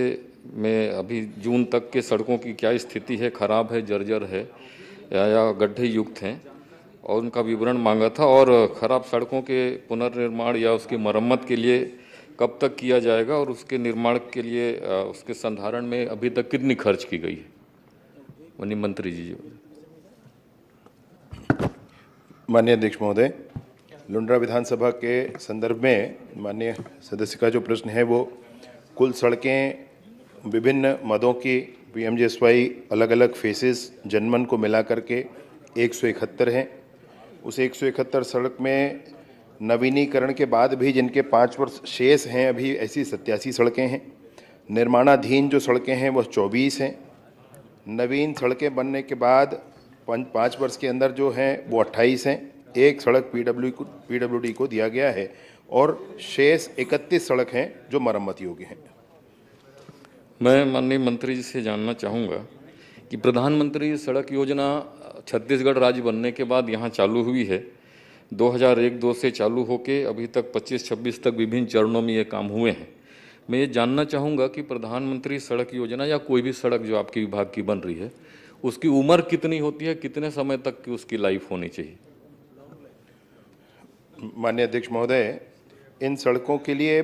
में अभी जून तक के सड़कों की क्या स्थिति है, खराब है, जर्जर है या गड्ढे युक्त हैं, और उनका विवरण मांगा था। और खराब सड़कों के पुनर्निर्माण या उसकी मरम्मत के लिए कब तक किया जाएगा, और उसके निर्माण के लिए उसके संधारण में अभी तक कितनी खर्च की गई है। माननीय मंत्री जी।
माननीय अध्यक्ष महोदय, लुंड्रा विधानसभा के संदर्भ में माननीय सदस्य का जो प्रश्न है, वो कुल सड़कें विभिन्न मदों की PMGSY अलग अलग फेसेस जनमन को मिला करके 171 हैं। उस 171 सड़क में नवीनीकरण के बाद भी जिनके 5 वर्ष शेष हैं, अभी ऐसी 87 सड़कें हैं। निर्माणाधीन जो सड़कें हैं वह 24 हैं। नवीन सड़कें बनने के बाद 5 वर्ष के अंदर जो हैं वो 28 हैं। एक सड़क PWD को दिया गया है और शेष 31 सड़क हैं जो मरम्मत योग्य हैं।
मैं माननीय मंत्री जी से जानना चाहूँगा कि प्रधानमंत्री सड़क योजना छत्तीसगढ़ राज्य बनने के बाद यहाँ चालू हुई है, 2001-2 से चालू होके अभी तक 25-26 तक विभिन्न चरणों में ये काम हुए हैं। मैं ये जानना चाहूँगा कि प्रधानमंत्री सड़क योजना या कोई भी सड़क जो आपके विभाग की बन रही है, उसकी उम्र कितनी होती है, कितने समय तक की उसकी लाइफ होनी चाहिए?
माननीय अध्यक्ष महोदय, इन सड़कों के लिए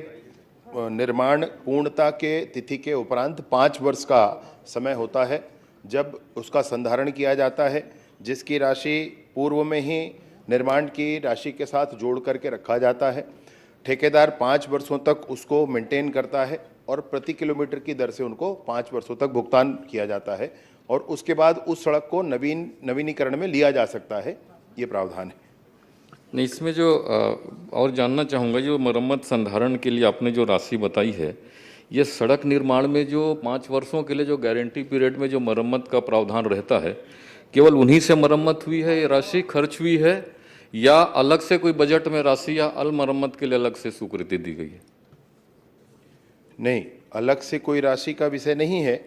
निर्माण पूर्णता के तिथि के उपरांत 5 वर्ष का समय होता है, जब उसका संधारण किया जाता है, जिसकी राशि पूर्व में ही निर्माण की राशि के साथ जोड़ करके रखा जाता है। ठेकेदार 5 वर्षों तक उसको मेंटेन करता है और प्रति किलोमीटर की दर से उनको 5 वर्षों तक भुगतान किया जाता है और उसके बाद उस सड़क को नवीनीकरण में लिया जा सकता है। ये प्रावधान है।
नहीं, इसमें जो और जानना चाहूँगा, जो मरम्मत संधारण के लिए आपने जो राशि बताई है, ये सड़क निर्माण में जो 5 वर्षों के लिए जो गारंटी पीरियड में जो मरम्मत का प्रावधान रहता है, केवल उन्हीं से मरम्मत हुई है, ये राशि खर्च हुई है, या अलग से कोई बजट में राशि या अल मरम्मत के लिए अलग से स्वीकृति दी गई है?
नहीं, अलग से कोई राशि का विषय नहीं है।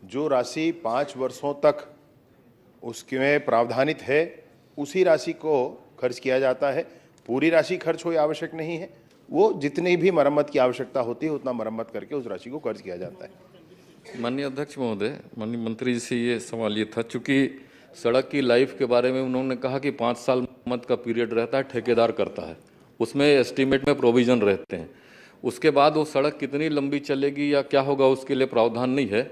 जो राशि 5 वर्षों तक उसमें प्रावधानित है, उसी राशि को खर्च किया जाता है। पूरी राशि खर्च हो आवश्यक नहीं है, वो जितनी भी मरम्मत की आवश्यकता होती है उतना मरम्मत करके उस राशि को खर्च किया जाता है।
माननीय अध्यक्ष महोदय, माननीय मंत्री जी से ये सवाल ये था, चूँकि सड़क की लाइफ के बारे में उन्होंने कहा कि 5 साल मरम्मत का पीरियड रहता है, ठेकेदार करता है, उसमें एस्टीमेट में प्रोविजन रहते हैं। उसके बाद वो सड़क कितनी लंबी चलेगी या क्या होगा, उसके लिए प्रावधान नहीं है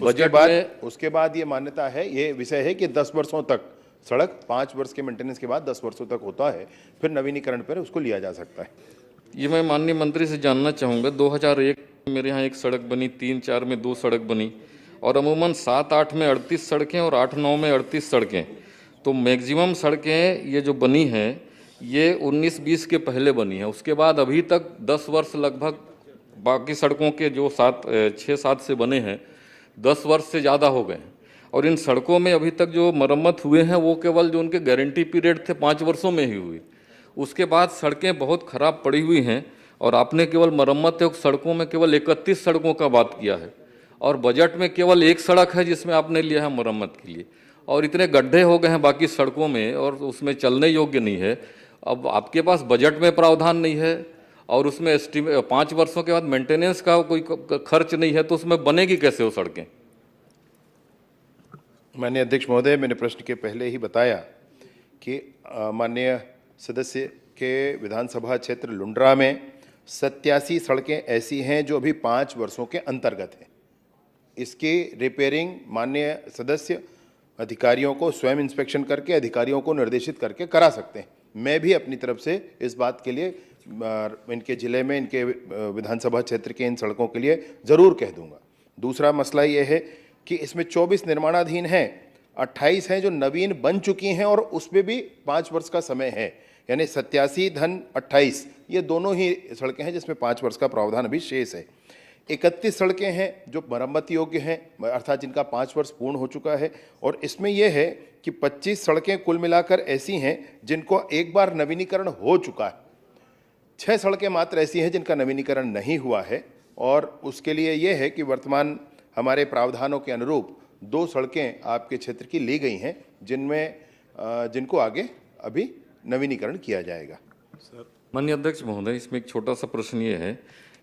बजट में।
उसके बाद ये मान्यता है, ये विषय है कि 10 वर्षों तक सड़क 5 वर्ष के मेंटेनेंस के बाद 10 वर्षों तक होता है, फिर नवीनीकरण पर उसको लिया जा सकता है।
ये मैं माननीय मंत्री से जानना चाहूँगा, 2001 में मेरे यहाँ एक सड़क बनी, 3-4 में 2 सड़क बनी और अमूमन 7-8 में 38 सड़कें और 8-9 में 38 सड़कें। तो मैक्सिमम सड़कें ये जो बनी हैं, ये 19-20 के पहले बनी है। उसके बाद अभी तक 10 वर्ष लगभग बाकी सड़कों के जो 6-7 से बने हैं, 10 वर्ष से ज़्यादा हो गए हैं। और इन सड़कों में अभी तक जो मरम्मत हुए हैं वो केवल जो उनके गारंटी पीरियड थे 5 वर्षों में ही हुई। उसके बाद सड़कें बहुत ख़राब पड़ी हुई हैं और आपने केवल मरम्मत सड़कों में केवल 31 सड़कों का बात किया है और बजट में केवल 1 सड़क है जिसमें आपने लिया है मरम्मत के लिए, और इतने गड्ढे हो गए हैं बाकी सड़कों में और उसमें चलने योग्य नहीं है। अब आपके पास बजट में प्रावधान नहीं है और उसमें 5 वर्षों के बाद मेंटेनेंस का कोई खर्च नहीं है, तो उसमें बनेगी कैसे वो सड़कें?
माननीय अध्यक्ष महोदय, मैंने प्रश्न के पहले ही बताया कि माननीय सदस्य के विधानसभा क्षेत्र लुंड्रा में 87 सड़कें ऐसी हैं जो अभी 5 वर्षों के अंतर्गत हैं। इसकी रिपेयरिंग माननीय सदस्य अधिकारियों को स्वयं इंस्पेक्शन करके अधिकारियों को निर्देशित करके करा सकते हैं। मैं भी अपनी तरफ से इस बात के लिए इनके ज़िले में, इनके विधानसभा क्षेत्र के इन सड़कों के लिए ज़रूर कह दूंगा। दूसरा मसला ये है कि इसमें 24 निर्माणाधीन हैं, 28 हैं जो नवीन बन चुकी हैं और उसमें भी 5 वर्ष का समय है, यानी 87-28 ये दोनों ही सड़कें हैं जिसमें 5 वर्ष का प्रावधान अभी शेष है। 31 सड़कें हैं जो मरम्मत योग्य हैं, अर्थात जिनका 5 वर्ष पूर्ण हो चुका है, और इसमें यह है कि 25 सड़कें कुल मिलाकर ऐसी हैं जिनको एक बार नवीनीकरण हो चुका है। 6 सड़कें मात्र ऐसी हैं जिनका नवीनीकरण नहीं हुआ है और उसके लिए यह है कि वर्तमान हमारे प्रावधानों के अनुरूप 2 सड़कें आपके क्षेत्र की ली गई हैं जिनको आगे अभी नवीनीकरण किया जाएगा।
माननीय अध्यक्ष महोदय, इसमें एक छोटा सा प्रश्न ये है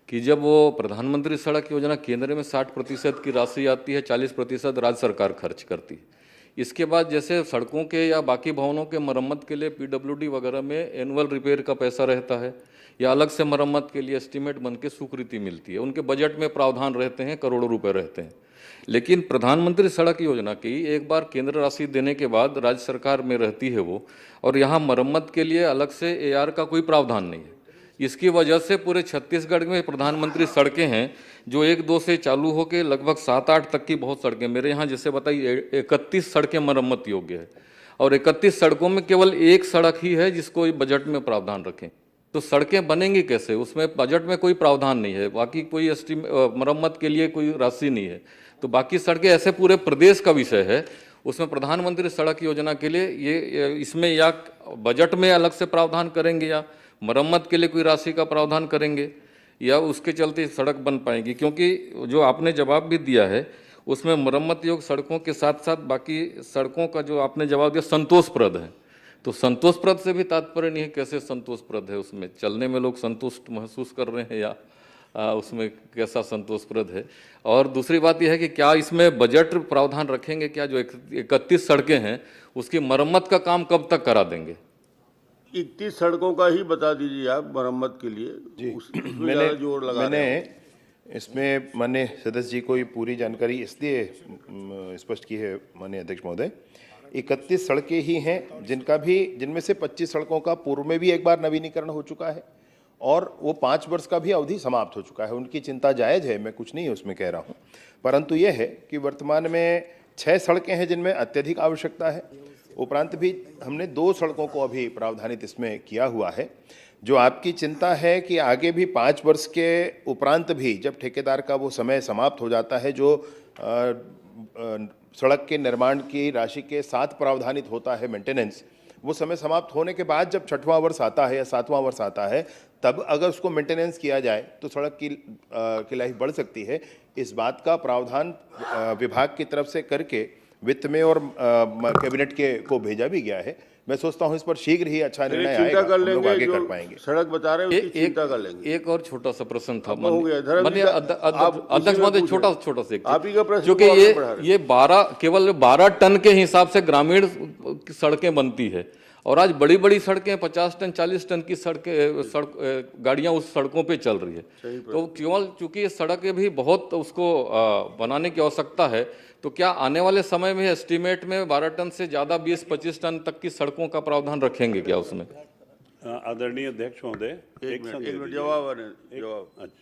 कि जब वो प्रधानमंत्री सड़क योजना केंद्र में 60% की राशि आती है, 40% राज्य सरकार खर्च करती है। इसके बाद जैसे सड़कों के या बाकी भवनों के मरम्मत के लिए PWD वगैरह में एनुअल रिपेयर का पैसा रहता है या अलग से मरम्मत के लिए एस्टीमेट बन के स्वीकृति मिलती है, उनके बजट में प्रावधान रहते हैं, करोड़ों रुपए रहते हैं। लेकिन प्रधानमंत्री सड़क योजना की एक बार केंद्र राशि देने के बाद राज्य सरकार में रहती है वो, और यहाँ मरम्मत के लिए अलग से AR का कोई प्रावधान नहीं है। इसकी वजह से पूरे छत्तीसगढ़ में प्रधानमंत्री सड़कें हैं जो 1-2 से चालू होकर लगभग 7-8 तक की बहुत सड़कें, मेरे यहाँ जैसे बताइए 31 सड़कें मरम्मत योग्य है और 31 सड़कों में केवल 1 सड़क ही है जिसको बजट में प्रावधान रखें। तो सड़कें बनेंगी कैसे? उसमें बजट में कोई प्रावधान नहीं है, बाकी कोई मरम्मत के लिए कोई राशि नहीं है। तो बाकी सड़कें ऐसे पूरे प्रदेश का विषय है, उसमें प्रधानमंत्री सड़क योजना के लिए ये इसमें या बजट में अलग से प्रावधान करेंगे या मरम्मत के लिए कोई राशि का प्रावधान करेंगे या उसके चलते सड़क बन पाएगी? क्योंकि जो आपने जवाब भी दिया है उसमें मरम्मत योग्य सड़कों के साथ साथ बाकी सड़कों का जो आपने जवाब दिया संतोषप्रद है। तो संतोषप्रद से भी तात्पर्य नहीं है, कैसे संतोषप्रद है, उसमें चलने में लोग संतुष्ट महसूस कर रहे हैं या उसमें कैसा संतोषप्रद है। और दूसरी बात यह है कि क्या इसमें बजट प्रावधान रखेंगे, क्या जो 31 सड़कें हैं उसकी मरम्मत का काम कब तक करा देंगे?
31 सड़कों का ही बता दीजिए आप मरम्मत के लिए
जी,
उसमें ज़्यादा जोर लगा रहे हैं।
इसमें माननीय सदस्य जी को ये पूरी जानकारी इसलिए स्पष्ट की है माननीय अध्यक्ष महोदय, 31 सड़कें ही हैं जिनमें से 25 सड़कों का पूर्व में भी एक बार नवीनीकरण हो चुका है और वो 5 वर्ष का भी अवधि समाप्त हो चुका है। उनकी चिंता जायज़ है, मैं कुछ नहीं उसमें कह रहा हूँ, परंतु ये है कि वर्तमान में 6 सड़कें हैं जिनमें अत्यधिक आवश्यकता है। उपरांत भी हमने 2 सड़कों को अभी प्रावधानित इसमें किया हुआ है। जो आपकी चिंता है कि आगे भी 5 वर्ष के उपरांत भी जब ठेकेदार का वो समय समाप्त हो जाता है, जो सड़क के निर्माण की राशि के साथ प्रावधानित होता है मेंटेनेंस, वो समय समाप्त होने के बाद जब 6वां वर्ष आता है या 7वां वर्ष आता है, तब अगर उसको मेंटेनेंस किया जाए तो सड़क की लाइफ बढ़ सकती है। इस बात का प्रावधान विभाग की तरफ से करके वित्त में और कैबिनेट को भेजा भी गया है। मैं सोचता हूं इस पर शीघ्र ही अच्छा निर्णय आएगा,
कर
हम लोग
लेंगे,
आगे
जो
कर पाएंगे।
सड़क बता रहे हैं उसकी चिंता कर लेंगे।
एक और छोटा सा प्रश्न था
माननीय
अध्यक्ष महोदय, छोटा सा एक,
आप ही का प्रश्न,
क्योंकि ये 12 केवल 12 टन के हिसाब से ग्रामीण सड़कें बनती है और आज बड़ी बड़ी सड़कें 50 टन 40 टन की गाड़ियां उस सड़कों पे चल रही है। तो केवल चूंकि ये सड़कें भी बहुत उसको बनाने की आवश्यकता है, तो क्या आने वाले समय में एस्टीमेट में 12 टन से ज़्यादा 20-25 टन तक की सड़कों का प्रावधान रखेंगे क्या उसमें?
आदरणीय अध्यक्ष महोदय,
एक मिनट जवाब
अच्छा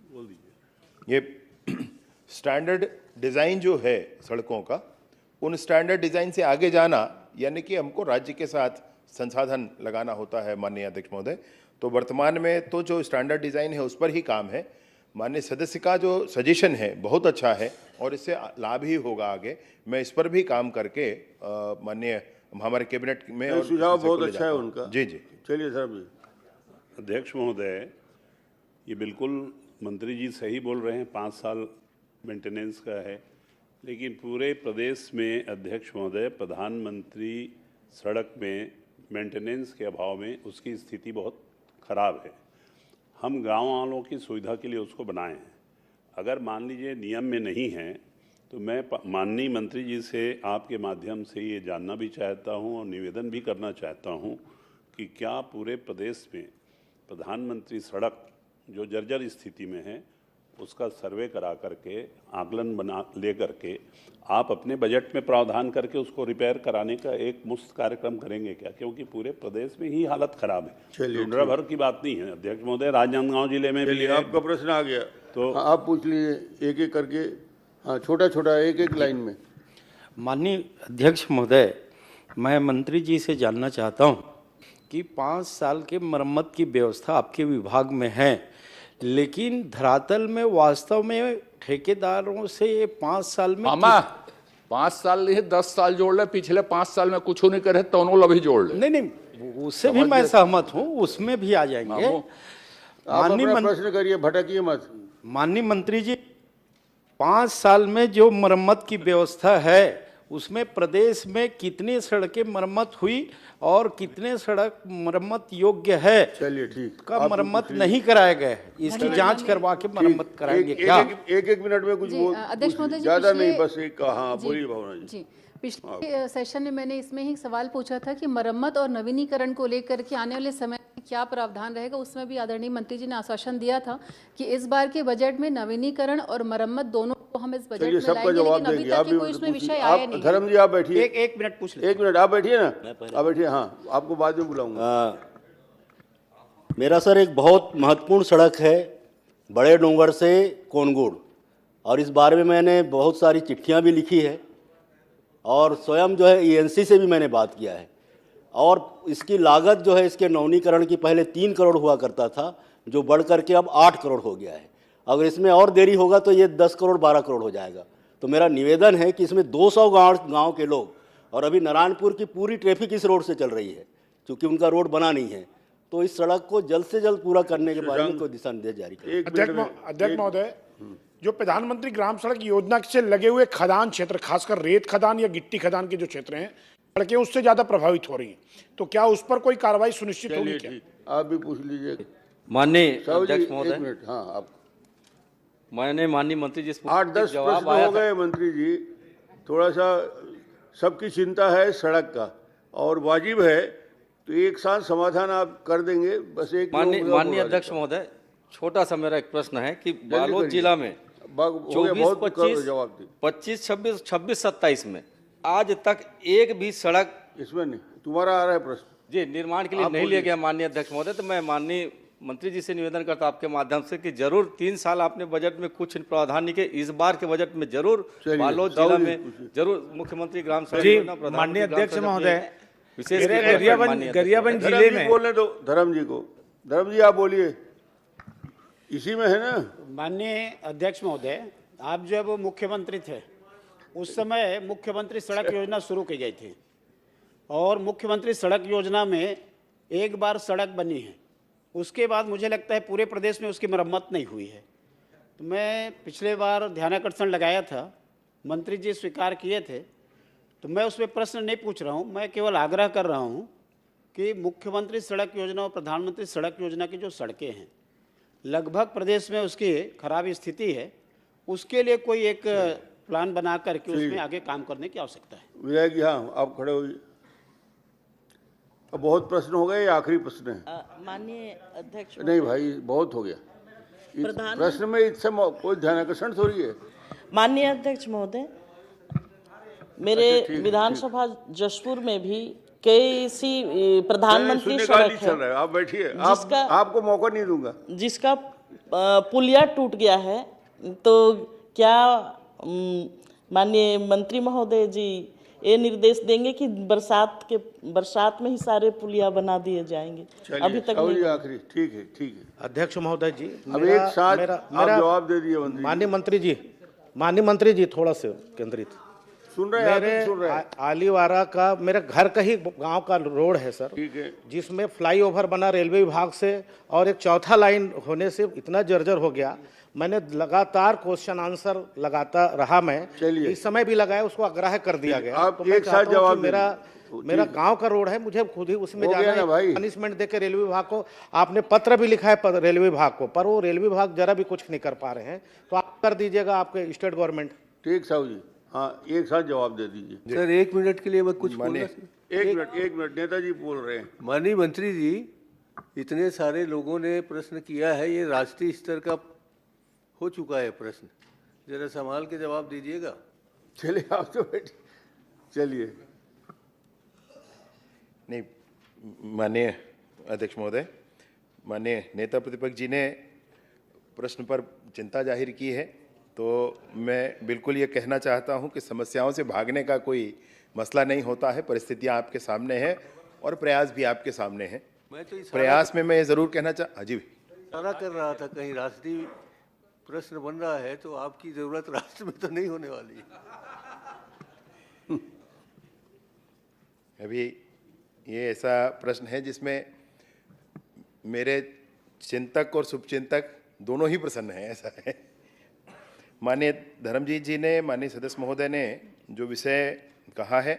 बोल दीजिए। ये स्टैंडर्ड डिज़ाइन जो है सड़कों का, उन स्टैंडर्ड डिज़ाइन से आगे जाना यानी कि हमको राज्य के साथ संसाधन लगाना होता है माननीय अध्यक्ष महोदय। तो वर्तमान में तो जो स्टैंडर्ड डिज़ाइन है उस पर ही काम है। माननीय सदस्य का जो सजेशन है बहुत अच्छा है और इससे लाभ ही होगा आगे। मैं इस पर भी काम करके माननीय हमारे कैबिनेट में, और
सुझाव बहुत अच्छा है उनका।
जी जी,
चलिए सर भी।
अध्यक्ष महोदय, ये बिल्कुल मंत्री जी सही बोल रहे हैं, 5 साल मेंटेनेंस का है, लेकिन पूरे प्रदेश में अध्यक्ष महोदय प्रधानमंत्री सड़क में मेंटेनेंस के अभाव में उसकी स्थिति बहुत ख़राब है। हम गांव वालों की सुविधा के लिए उसको बनाए हैं। अगर मान लीजिए नियम में नहीं है तो मैं माननीय मंत्री जी से आपके माध्यम से ये जानना भी चाहता हूं और निवेदन भी करना चाहता हूं कि क्या पूरे प्रदेश में प्रधानमंत्री सड़क जो जर्जर स्थिति में है उसका सर्वे करा करके आकलन बना ले करके आप अपने बजट में प्रावधान करके उसको रिपेयर कराने का एक मुफ्त कार्यक्रम करेंगे क्या? क्योंकि पूरे प्रदेश में ही हालत खराब है, लुंड्रा भर की बात नहीं है अध्यक्ष महोदय, राजनांदगांव जिले में भी है।
आपका प्रश्न आ गया
तो
आप पूछ लीजिए एक एक करके। हाँ, छोटा छोटा एक एक लाइन में।
माननीय अध्यक्ष महोदय, मैं मंत्री जी से जानना चाहता हूँ कि 5 साल के मरम्मत की व्यवस्था आपके विभाग में है, लेकिन धरातल में वास्तव में ठेकेदारों से ये 5 साल में
5 साल नहीं 10 साल जोड़ ले, पिछले 5 साल में कुछ नहीं करे तो अभी जोड़ ले।
नहीं, उससे भी मैं सहमत हूँ, उसमें भी आ जाएंगे।
माननीय प्रश्न करिए, भटकिए मत।
माननीय मंत्री जी, 5 साल में जो मरम्मत की व्यवस्था है उसमें प्रदेश में कितनी सड़कें मरम्मत हुई और कितने सड़क मरम्मत योग्य है,
चलिए ठीक,
का मरम्मत नहीं कराया गया है, इसकी जांच करवा के मरम्मत कराएंगे क्या?
एक मिनट में कुछ
अध्यक्ष महोदय जी,
ज्यादा नहीं, बस एक। हाँ बोलिए भावना जी।
पिछले सेशन में मैंने इसमें ही सवाल पूछा था कि मरम्मत और नवीनीकरण को लेकर के आने वाले समय में क्या प्रावधान रहेगा। उसमें भी आदरणीय मंत्री जी ने आश्वासन दिया था कि इस बार के बजट में नवीनीकरण और मरम्मत दोनों को हम इस बजट में लाएंगे, लेकिन अभी तक कोई इसमें विषय आया नहीं।
धर्म जी आप बैठिए,
एक मिनट पूछ ले।
1 मिनट आप बैठिए ना, आप बैठिए। हाँ, आपको बाद में बुलाऊंगा।
मेरा सर एक बहुत महत्वपूर्ण सड़क है बड़े डोंगर से कोनगुड़, और इस बारे में मैंने बहुत सारी चिट्ठियां भी लिखी है और स्वयं जो है ईएनसी से भी मैंने बात किया है। और इसकी लागत जो है इसके नवीनीकरण की पहले 3 करोड़ हुआ करता था, जो बढ़ करके अब 8 करोड़ हो गया है। अगर इसमें और देरी होगा तो ये 10 करोड़ 12 करोड़ हो जाएगा। तो मेरा निवेदन है कि इसमें 200 गांव के लोग, और अभी नारायणपुर की पूरी ट्रैफिक इस रोड से चल रही है क्योंकि उनका रोड बना नहीं है, तो इस सड़क को जल्द से जल्द पूरा करने के बारे में कोई दिशा निर्देश जारी करें।
अध्यक्ष महोदय, जो प्रधानमंत्री ग्राम सड़क योजना से लगे हुए खदान क्षेत्र, खासकर रेत खदान या गिट्टी खदान के जो क्षेत्र हैं, सड़कें उससे ज्यादा प्रभावित हो रही हैं, तो क्या उस पर कोई कार्रवाई सुनिश्चित होगी
चलिए
क्या?
ठीक, आप भी पूछ लीजिए।
माननीय
साहू जी
अध्यक्ष
एक
महोदय,
मिनट, हाँ आप।
माननीय मंत्री जी,
8-10 प्रश्न हो गए मंत्री जी, थोड़ा सा सबकी चिंता है सड़क का और वाजिब है, तो एक साथ समाधान आप कर देंगे। बस एक
माननीय अध्यक्ष महोदय, छोटा सा मेरा एक प्रश्न है कि बालोद जिला में 25-26-27 में आज तक एक भी सड़क,
इसमें नहीं, तुम्हारा आ रहा है प्रश्न
जी, निर्माण के लिए नहीं लिया गया माननीय अध्यक्ष महोदय। तो मैं माननीय मंत्री जी से निवेदन करता आपके माध्यम से कि जरूर 3 साल आपने बजट में कुछ प्रावधान नहीं किए, इस बार के बजट में जरूर बालोद जिला में जरूर मुख्यमंत्री ग्राम सड़क योजना,
माननीय अध्यक्ष महोदय,
विशेष
गरियाबंद जिले में
बोलने दो धर्म जी को। धर्म जी आप बोलिए, इसी में है ना।
माननीय अध्यक्ष महोदय, आप जब मुख्यमंत्री थे उस समय मुख्यमंत्री सड़क योजना शुरू की गई थी और मुख्यमंत्री सड़क योजना में एक बार सड़क बनी है, उसके बाद मुझे लगता है पूरे प्रदेश में उसकी मरम्मत नहीं हुई है। तो मैं पिछले बार ध्यानाकर्षण लगाया था, मंत्री जी स्वीकार किए थे, तो मैं उसमें प्रश्न नहीं पूछ रहा हूँ, मैं केवल आग्रह कर रहा हूँ कि मुख्यमंत्री सड़क योजना और प्रधानमंत्री सड़क योजना की जो सड़कें हैं लगभग प्रदेश में उसकी खराब स्थिति है, उसके लिए कोई एक प्लान बना करके उसमें आगे काम करने की आवश्यकता है।
विधायक जी, हाँ आप खड़े होइए। अब बहुत प्रश्न हो गए, ये आखिरी प्रश्न है।
माननीय अध्यक्ष
नहीं भाई, बहुत हो गया प्रश्न में, इससे कोई ध्यानाकर्षण थोड़ी है।
माननीय अध्यक्ष महोदय, मेरे विधानसभा जशपुर में भी कई सी प्रधानमंत्री सड़क है,
आप बैठिए, आपको मौका नहीं दूंगा,
जिसका पुलिया टूट गया है। तो क्या माननीय मंत्री महोदय जी ये निर्देश देंगे कि बरसात में ही सारे पुलिया बना दिए जाएंगे? अभी तक नहीं।
आखिरी, ठीक है ठीक है।
अध्यक्ष महोदय जी,
अब एक साथ आप जवाब दे दिए
माननीय मंत्री जी थोड़ा से केंद्रित
सुन रहे हैं।
आलीवारा का मेरा घर का ही गांव का रोड है सर,
ठीक है,
जिसमें फ्लाईओवर बना रेलवे विभाग से और एक चौथा लाइन होने से इतना जर्जर हो गया। मैंने लगातार क्वेश्चन आंसर लगाता रहा, मैं इस समय भी लगाया, उसको आग्रह कर दिया गया।
आप तो एक साथ जवाब,
मेरा गांव का रोड है, मुझे खुद ही उसमें जाना है, पनिशमेंट देकर रेलवे विभाग को आपने पत्र भी लिखा है रेलवे विभाग को, पर वो रेलवे विभाग जरा भी कुछ नहीं कर पा रहे हैं, तो आप कर दीजिएगा आपके स्टेट गवर्नमेंट।
ठीक साहू जी, हाँ एक साथ जवाब दे दीजिए।
सर 1 मिनट के लिए मैं कुछ बोलना।
एक मिनट नेताजी बोल रहे हैं।
माननीय मंत्री जी, इतने सारे लोगों ने प्रश्न किया है, ये राष्ट्रीय स्तर का हो चुका है प्रश्न, जरा संभाल के जवाब दीजिएगा।
चलिए आप तो बैठिए, चलिए।
नहीं, माननीय अध्यक्ष महोदय, माननीय नेता प्रतिपक्ष जी ने प्रश्न पर चिंता जाहिर की है, तो मैं बिल्कुल ये कहना चाहता हूं कि समस्याओं से भागने का कोई मसला नहीं होता है, परिस्थितियां आपके सामने हैं और प्रयास भी आपके सामने हैं। प्रयास में मैं ये ज़रूर कहना जी
सारा कर रहा था, कहीं राष्ट्रीय प्रश्न बन रहा है तो आपकी ज़रूरत राष्ट्र में तो नहीं होने वाली।
अभी ये ऐसा प्रश्न है जिसमें मेरे चिंतक और शुभचिंतक दोनों ही प्रसन्न हैं, ऐसा है। माननीय धर्मजीत जी ने, माननीय सदस्य महोदय ने जो विषय कहा है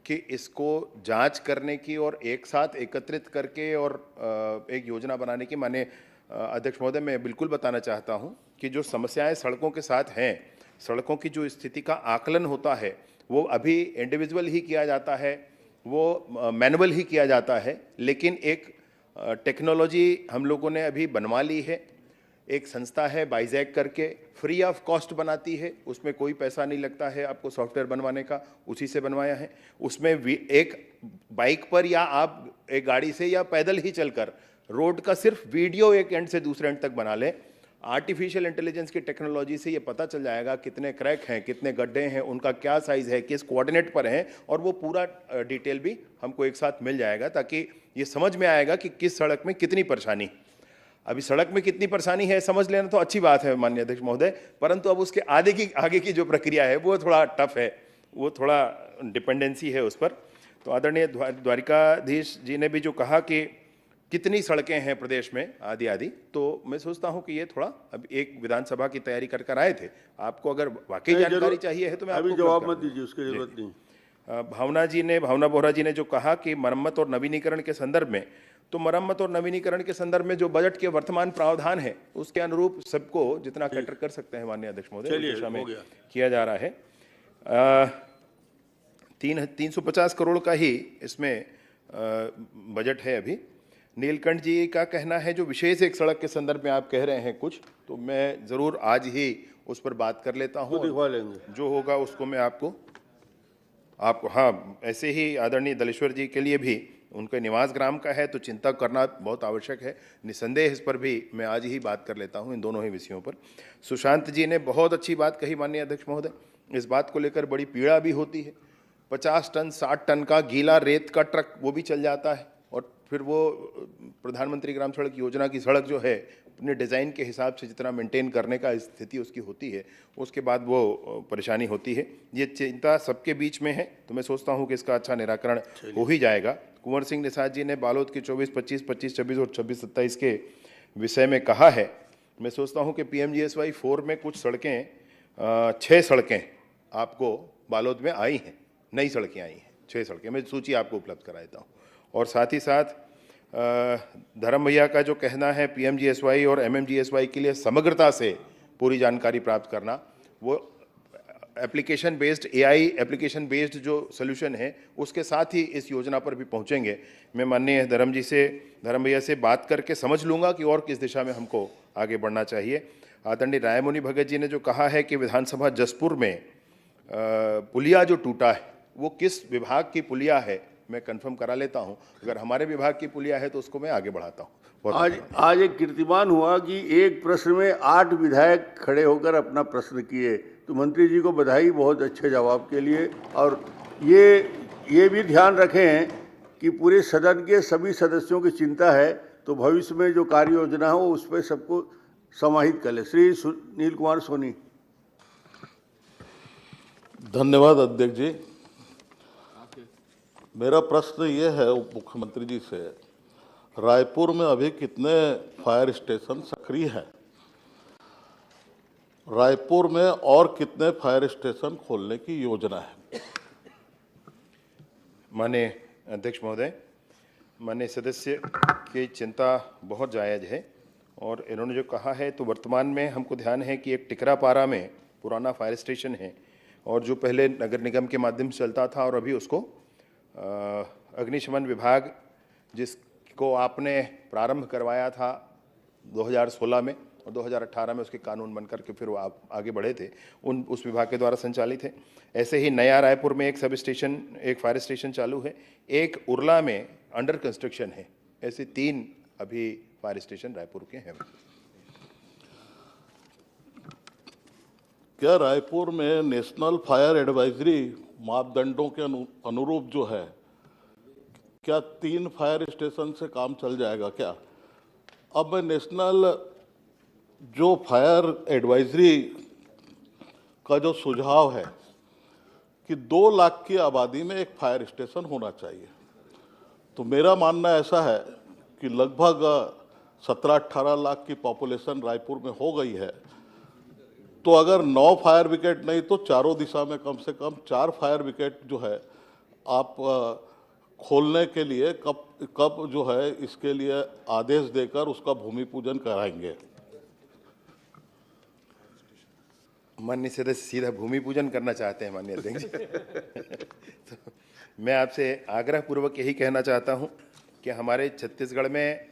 कि इसको जांच करने की और एक साथ एकत्रित करके और एक योजना बनाने की, माननीय अध्यक्ष महोदय मैं बिल्कुल बताना चाहता हूं कि जो समस्याएं सड़कों के साथ हैं, सड़कों की जो स्थिति का आकलन होता है वो अभी इंडिविजुअल ही किया जाता है, वो मैनुअल ही किया जाता है, लेकिन एक टेक्नोलॉजी हम लोगों ने अभी बनवा ली है। एक संस्था है बाइजैक करके, फ्री ऑफ कॉस्ट बनाती है, उसमें कोई पैसा नहीं लगता है आपको सॉफ्टवेयर बनवाने का, उसी से बनवाया है। उसमें एक बाइक पर या आप एक गाड़ी से या पैदल ही चलकर रोड का सिर्फ वीडियो एक एंड से दूसरे एंड तक बना लें। आर्टिफिशियल इंटेलिजेंस की टेक्नोलॉजी से ये पता चल जाएगा कितने क्रैक हैं, कितने गड्ढे हैं, उनका क्या साइज़ है, किस कोऑर्डिनेट पर हैं, और वो पूरा डिटेल भी हमको एक साथ मिल जाएगा, ताकि ये समझ में आएगा कि किस सड़क में कितनी परेशानी। अभी सड़क में कितनी परेशानी है समझ लेना तो अच्छी बात है माननीय अध्यक्ष महोदय, परंतु अब उसके आगे की जो प्रक्रिया है वो थोड़ा टफ है, वो थोड़ा डिपेंडेंसी है उस पर। तो आदरणीय द्वारिकाधीश जी ने भी जो कहा कि कितनी सड़कें हैं प्रदेश में आदि, तो मैं सोचता हूं कि ये थोड़ा अब एक विधानसभा की तैयारी कर आए थे, आपको अगर वाकई जानकारी चाहिए है तो मैं
अभी जवाब मत दीजिए, उसकी जरूरत नहीं।
भावना बोहरा जी ने जो कहा कि मरम्मत और नवीनीकरण के संदर्भ में, तो मरम्मत और नवीनीकरण के संदर्भ में जो बजट के वर्तमान प्रावधान है उसके अनुरूप सबको जितना कैटर कर सकते हैं माननीय अध्यक्ष महोदय, उस दिशा में किया जा रहा है। 350 करोड़ का ही इसमें बजट है अभी। नीलकंठ जी का कहना है जो विशेष एक सड़क के संदर्भ में आप कह रहे हैं कुछ, तो मैं ज़रूर आज ही उस पर बात कर लेता हूँ,
दिखवा लेंगे
जो होगा उसको मैं आपको हाँ, ऐसे ही आदरणीय दलेश्वर जी के लिए भी उनके निवास ग्राम का है तो चिंता करना बहुत आवश्यक है, निसंदेह इस पर भी मैं आज ही बात कर लेता हूं, इन दोनों ही विषयों पर। सुशांत जी ने बहुत अच्छी बात कही माननीय अध्यक्ष महोदय, इस बात को लेकर बड़ी पीड़ा भी होती है। 50 टन 60 टन का गीला रेत का ट्रक वो भी चल जाता है और फिर वो प्रधानमंत्री ग्राम सड़क योजना की सड़क जो है अपने डिज़ाइन के हिसाब से जितना मेंटेन करने का स्थिति उसकी होती है, उसके बाद वो परेशानी होती है। ये चिंता सबके बीच में है, तो मैं सोचता हूँ कि इसका अच्छा निराकरण हो ही जाएगा। कुंवर सिंह निषाद जी ने बालोद की 24, 25, 25, 26 और 26, 27 के विषय में कहा है। मैं सोचता हूँ कि PMGSY 4 में कुछ सड़कें 6 सड़कें आपको बालोद में आई हैं, नई सड़कें आई हैं 6 सड़कें, मैं सूची आपको उपलब्ध करा देता हूँ। और साथ ही साथ धर्म भैया का जो कहना है PMGSY और MMGSY के लिए समग्रता से पूरी जानकारी प्राप्त करना, वो application based AI application based जो सोल्यूशन है उसके साथ ही इस योजना पर भी पहुंचेंगे। मैं माननीय धर्म भैया से बात करके समझ लूँगा कि और किस दिशा में हमको आगे बढ़ना चाहिए। आदरणीय रायमुनि भगत जी ने जो कहा है कि विधानसभा जसपुर में पुलिया जो टूटा है वो किस विभाग की पुलिया है, मैं कंफर्म करा लेता हूं। अगर हमारे विभाग की पुलिया है तो उसको मैं आगे बढ़ाता हूं।
आज एक कीर्तिमान हुआ कि एक प्रश्न में 8 विधायक खड़े होकर अपना प्रश्न किए, तो मंत्री जी को बधाई बहुत अच्छे जवाब के लिए। और ये भी ध्यान रखें कि पूरे सदन के सभी सदस्यों की चिंता है, तो भविष्य में जो कार्य योजना हो उस पर सबको समाहित कर ले। श्री नील कुमार सोनी।
धन्यवाद अध्यक्ष जी। मेरा प्रश्न ये है उप मुख्यमंत्री जी से, रायपुर में अभी कितने फायर स्टेशन सक्रिय हैं? रायपुर में और कितने फायर स्टेशन खोलने की योजना है?
माननीय अध्यक्ष महोदय, माननीय सदस्य की चिंता बहुत जायज़ है और इन्होंने जो कहा है तो वर्तमान में हमको ध्यान है कि एक टिकरापारा में पुराना फायर स्टेशन है और जो पहले नगर निगम के माध्यम से चलता था और अभी उसको अग्निशमन विभाग जिसको आपने प्रारंभ करवाया था 2016 में और 2018 में उसके कानून बनकर के फिर वो आप आगे बढ़े थे, उस विभाग के द्वारा संचालित है। ऐसे ही नया रायपुर में एक सब स्टेशन, एक फायर स्टेशन चालू है, एक उरला में अंडर कंस्ट्रक्शन है। ऐसे 3 अभी फायर स्टेशन रायपुर के हैं।
क्या रायपुर में नेशनल फायर एडवाइजरी मापदंडों के अनुरूप जो है, क्या 3 फायर स्टेशन से काम चल जाएगा क्या? अब मैं नेशनल जो फायर एडवाइजरी का जो सुझाव है कि 2 लाख की आबादी में एक फायर स्टेशन होना चाहिए, तो मेरा मानना ऐसा है कि लगभग 17-18 लाख की पॉपुलेशन रायपुर में हो गई है, तो अगर 9 फायर ब्रिगेड नहीं तो चारों दिशा में कम से कम 4 फायर ब्रिगेड जो है आप खोलने के लिए कब जो है इसके लिए आदेश देकर उसका भूमि पूजन कराएंगे?
माननीय सदस्य सीधा भूमि पूजन करना चाहते हैं माननीय अध्यक्ष जी। तो मैं आपसे आग्रह पूर्वक यही कहना चाहता हूं कि हमारे छत्तीसगढ़ में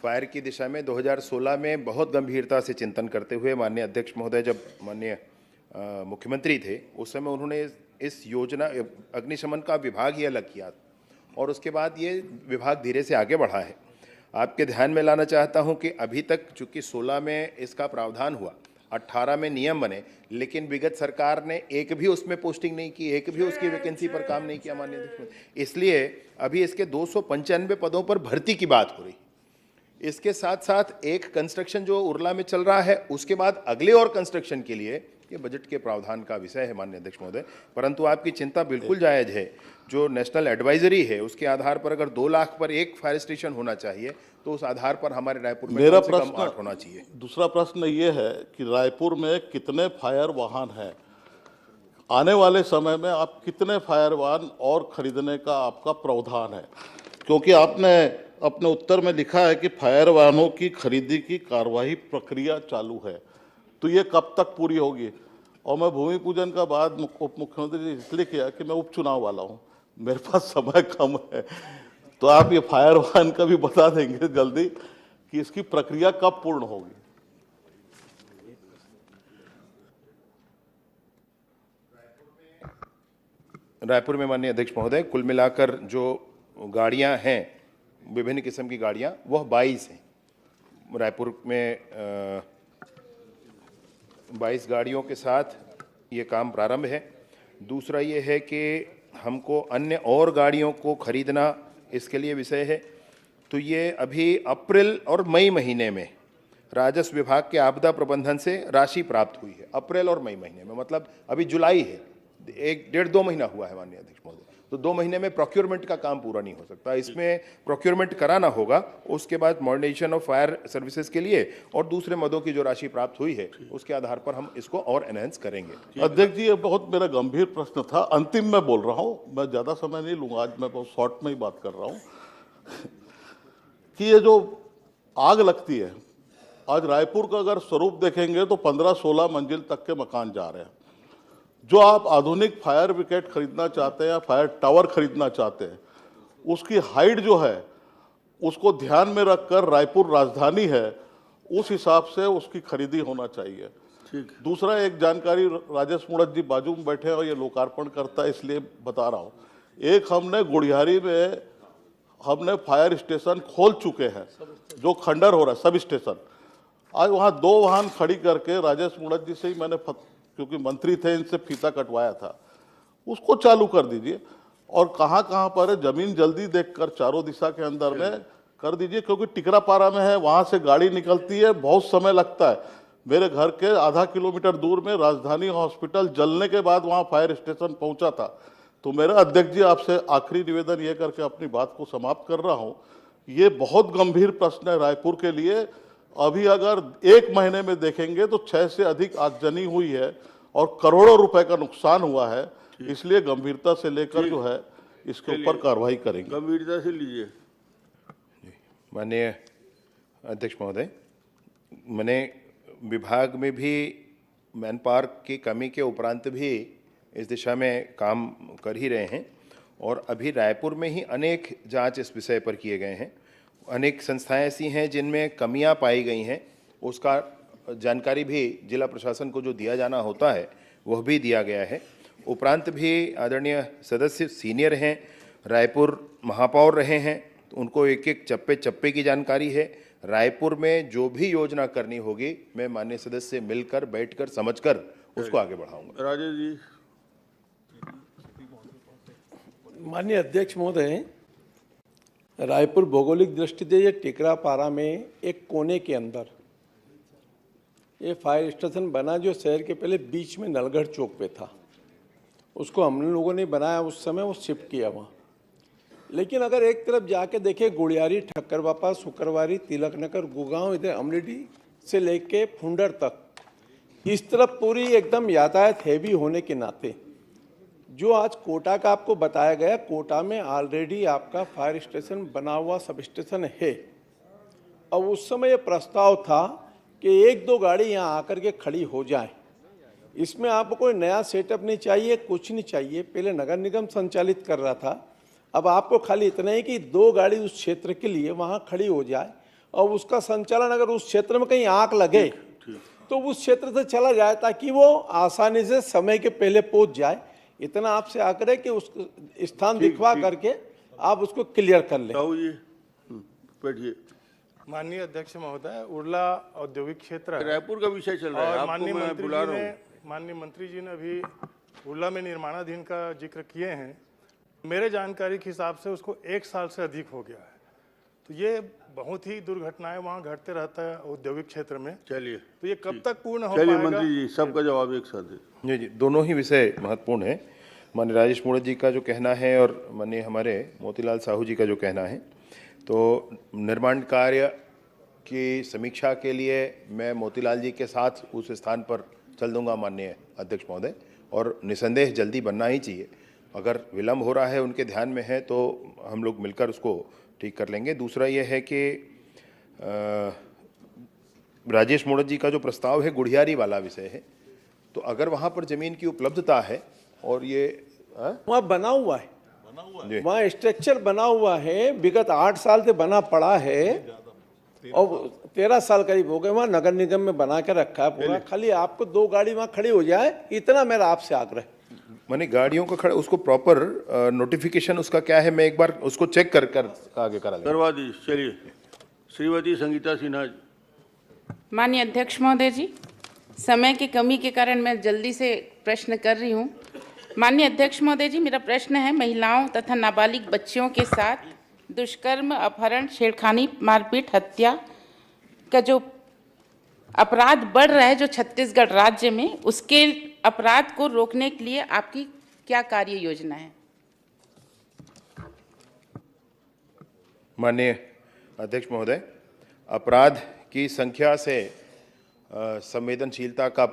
फायर की दिशा में 2016 में बहुत गंभीरता से चिंतन करते हुए माननीय अध्यक्ष महोदय जब माननीय मुख्यमंत्री थे उस समय उन्होंने इस योजना अग्निशमन का विभाग ही अलग किया और उसके बाद ये विभाग धीरे से आगे बढ़ा है। आपके ध्यान में लाना चाहता हूं कि अभी तक चूंकि 16 में इसका प्रावधान हुआ, 18 में नियम बने, लेकिन विगत सरकार ने एक भी उसमें पोस्टिंग नहीं की, एक भी उसकी वैकेंसी पर काम नहीं किया माननीय अध्यक्ष। इसलिए अभी इसके 295 पदों पर भर्ती की बात हो रही। इसके साथ साथ एक कंस्ट्रक्शन जो उरला में चल रहा है उसके बाद अगले और कंस्ट्रक्शन के लिए ये बजट के प्रावधान का विषय है माननीय अध्यक्ष महोदय। परंतु आपकी चिंता बिल्कुल जायज है। जो नेशनल एडवाइजरी है उसके आधार पर अगर 2 लाख पर एक फायर स्टेशन होना चाहिए तो उस आधार पर हमारे रायपुर में
मेरा
कम से कम
प्रश्न
8 होना चाहिए।
दूसरा प्रश्न ये है कि रायपुर में कितने फायर वाहन हैं? आने वाले समय में आप कितने फायर वाहन और खरीदने का आपका प्रावधान है? क्योंकि आपने अपने उत्तर में लिखा है कि फायर वाहनों की खरीदी की कार्यवाही प्रक्रिया चालू है, तो ये कब तक पूरी होगी? और मैं भूमि पूजन का बाद उप मुख्यमंत्री जी इसलिए किया कि मैं उपचुनाव वाला हूँ, मेरे पास समय कम है, तो आप ये फायर वाहन का भी बता देंगे जल्दी कि इसकी प्रक्रिया कब पूर्ण होगी?
रायपुर में माननीय अध्यक्ष महोदय कुल मिलाकर जो गाड़ियां हैं, विभिन्न किस्म की गाड़ियां, वह 22 हैं। रायपुर में 22 गाड़ियों के साथ ये काम प्रारंभ है। दूसरा ये है कि हमको अन्य और गाड़ियों को खरीदना इसके लिए विषय है, तो ये अभी अप्रैल और मई महीने में राजस्व विभाग के आपदा प्रबंधन से राशि प्राप्त हुई है। अप्रैल और मई महीने में, मतलब अभी जुलाई है, 1-1.5-2 महीना हुआ है माननीय अध्यक्ष महोदय, तो 2 महीने में प्रोक्योरमेंट का काम पूरा नहीं हो सकता। इसमें प्रोक्योरमेंट कराना होगा, उसके बाद मॉडर्नाइजेशन ऑफ फायर सर्विसेज के लिए और दूसरे मदों की जो राशि प्राप्त हुई है उसके आधार पर हम इसको और एनहेंस करेंगे।
अध्यक्ष जी, ये बहुत मेरा गंभीर प्रश्न था, अंतिम में बोल रहा हूँ, मैं ज़्यादा समय नहीं लूँगा, आज मैं बहुत शॉर्ट में ही बात कर रहा हूँ कि ये जो आग लगती है, आज रायपुर का अगर स्वरूप देखेंगे तो 15-16 मंजिल तक के मकान जा रहे हैं। जो आप आधुनिक फायर ब्रिगेड खरीदना चाहते हैं या फायर टावर खरीदना चाहते हैं, उसकी हाइट जो है उसको ध्यान में रखकर, रायपुर राजधानी है, उस हिसाब से उसकी खरीदी होना चाहिए। ठीक। दूसरा एक जानकारी, राजेश मुड़त जी बाजू में बैठे हैं और ये लोकार्पण करता है इसलिए बता रहा हूँ, एक हमने गुड़ियारी में हमने फायर स्टेशन खोल चुके हैं, जो खंडर हो रहा है, सब स्टेशन। आज वहाँ 2 वाहन खड़ी करके राजेश मुड़त जी से ही मैंने, क्योंकि मंत्री थे, इनसे फीता कटवाया था, उसको चालू कर दीजिए। और कहाँ कहाँ पर है जमीन जल्दी देखकर चारों दिशा के अंदर में कर दीजिए, क्योंकि टिकरापारा में है, वहाँ से गाड़ी निकलती है, बहुत समय लगता है। मेरे घर के आधा किलोमीटर दूर में राजधानी हॉस्पिटल जलने के बाद वहाँ फायर स्टेशन पहुँचा था। तो मेरा अध्यक्ष जी आपसे आखिरी निवेदन ये करके अपनी बात को समाप्त कर रहा हूँ, ये बहुत गंभीर प्रश्न है रायपुर के लिए। अभी अगर 1 महीने में देखेंगे तो 6 से अधिक आगजनी हुई है और करोड़ों रुपए का नुकसान हुआ है, इसलिए गंभीरता से लेकर जो है इसके ऊपर कार्रवाई करेंगे।
गंभीरता से लीजिए।
माननीय अध्यक्ष महोदय, मैंने विभाग में भी मैन पावर की कमी के उपरांत भी इस दिशा में काम कर ही रहे हैं और अभी रायपुर में ही अनेक जांच इस विषय पर किए गए हैं। अनेक संस्थाएं ऐसी हैं जिनमें कमियां पाई गई हैं, उसका जानकारी भी जिला प्रशासन को जो दिया जाना होता है वह भी दिया गया है। उपरांत भी आदरणीय सदस्य सीनियर हैं, रायपुर महापौर रहे हैं, तो उनको एक एक चप्पे चप्पे की जानकारी है। रायपुर में जो भी योजना करनी होगी मैं माननीय सदस्य से मिलकर, बैठकर, समझकर उसको आगे बढ़ाऊंगा।
राजेश जी।
माननीय अध्यक्ष महोदय, रायपुर भौगोलिक दृष्टि से ये टिकरापारा में एक कोने के अंदर ये फायर स्टेशन बना, जो शहर के पहले बीच में नलगढ़ चौक पे था। उसको हम लोगों ने बनाया, उस समय वो शिफ्ट किया वहाँ। लेकिन अगर एक तरफ जाके देखें, गुड़ियारी, ठक्करबापा, शुक्रवारी, तिलक नगर, गुगांव, इधर अमलेडी से लेके फुंडर तक, इस तरफ पूरी एकदम यातायात हैवी होने के नाते जो आज कोटा का आपको बताया गया, कोटा में ऑलरेडी आपका फायर स्टेशन बना हुआ सब स्टेशन है। और उस समय ये प्रस्ताव था कि 1-2 गाड़ी यहाँ आकर के खड़ी हो जाए। इसमें आपको कोई नया सेटअप नहीं चाहिए, कुछ नहीं चाहिए। पहले नगर निगम संचालित कर रहा था, अब आपको खाली इतना ही कि 2 गाड़ी उस क्षेत्र के लिए वहाँ खड़ी हो जाए और उसका संचालन अगर उस क्षेत्र में कहीं आग लगे तो उस क्षेत्र से चला जाए, ताकि वो आसानी से समय के पहले पहुँच जाए। इतना आपसे आग्रह है कि उस स्थान दिखवा करके आप उसको क्लियर कर लें।
बैठिए।
माननीय अध्यक्ष महोदय, उर्ला औद्योगिक क्षेत्र है,
रायपुर का विषय चल रहा है,
और
आपको
माननीय मंत्री जी ने अभी उर्ला में निर्माणाधीन का जिक्र किए हैं। मेरे जानकारी के हिसाब से उसको 1 साल से अधिक हो गया है। तो ये बहुत ही दुर्घटनाएं वहाँ घटते रहता है औद्योगिक क्षेत्र में।
चलिए,
तो ये कब तक पूर्ण हो
चलिए
पाएगा?
मंत्री जी, सबका जवाब एक साथ है।
जी, दोनों ही विषय महत्वपूर्ण है। माननीय राजेश मुड़त जी का जो कहना है और माननीय हमारे मोतीलाल साहू जी का जो कहना है, तो निर्माण कार्य की समीक्षा के लिए मैं मोतीलाल जी के साथ उस स्थान पर चल दूंगा माननीय अध्यक्ष महोदय, और निसंदेह जल्दी बनना ही चाहिए। अगर विलम्ब हो रहा है, उनके ध्यान में है, तो हम लोग मिलकर उसको ठीक कर लेंगे। दूसरा ये है कि राजेश मोड़क जी का जो प्रस्ताव है गुढ़ियारी वाला विषय है, तो अगर वहाँ पर ज़मीन की उपलब्धता है और ये
वहाँ बना हुआ है, वहाँ स्ट्रक्चर बना हुआ है, विगत 8 साल से बना पड़ा है और 13 साल करीब हो गए, वहाँ नगर निगम में बना के रखा है पूरा। खाली आपको 2 गाड़ी वहाँ खड़ी हो जाए, इतना मेरा आपसे आग्रह।
माने गाड़ियों का खड़ा, उसको प्रॉपर नोटिफिकेशन उसका क्या है, मैं एक बार उसको चेक कर आगे करा लूँगा।
करवा दीजिए। चलिए, श्रीमती संगीता सिन्हा।
माननीय अध्यक्ष महोदय जी, समय की कमी के कारण मैं जल्दी से प्रश्न कर रही हूँ। माननीय अध्यक्ष महोदय जी, मेरा प्रश्न है, महिलाओं तथा नाबालिग बच्चियों के साथ दुष्कर्म, अपहरण, छेड़खानी, मारपीट, हत्या का जो अपराध बढ़ रहा है जो छत्तीसगढ़ राज्य में, उसके अपराध को रोकने के लिए आपकी क्या कार्य योजना है?
माननीय अध्यक्ष महोदय, अपराध की संख्या से संवेदनशीलता का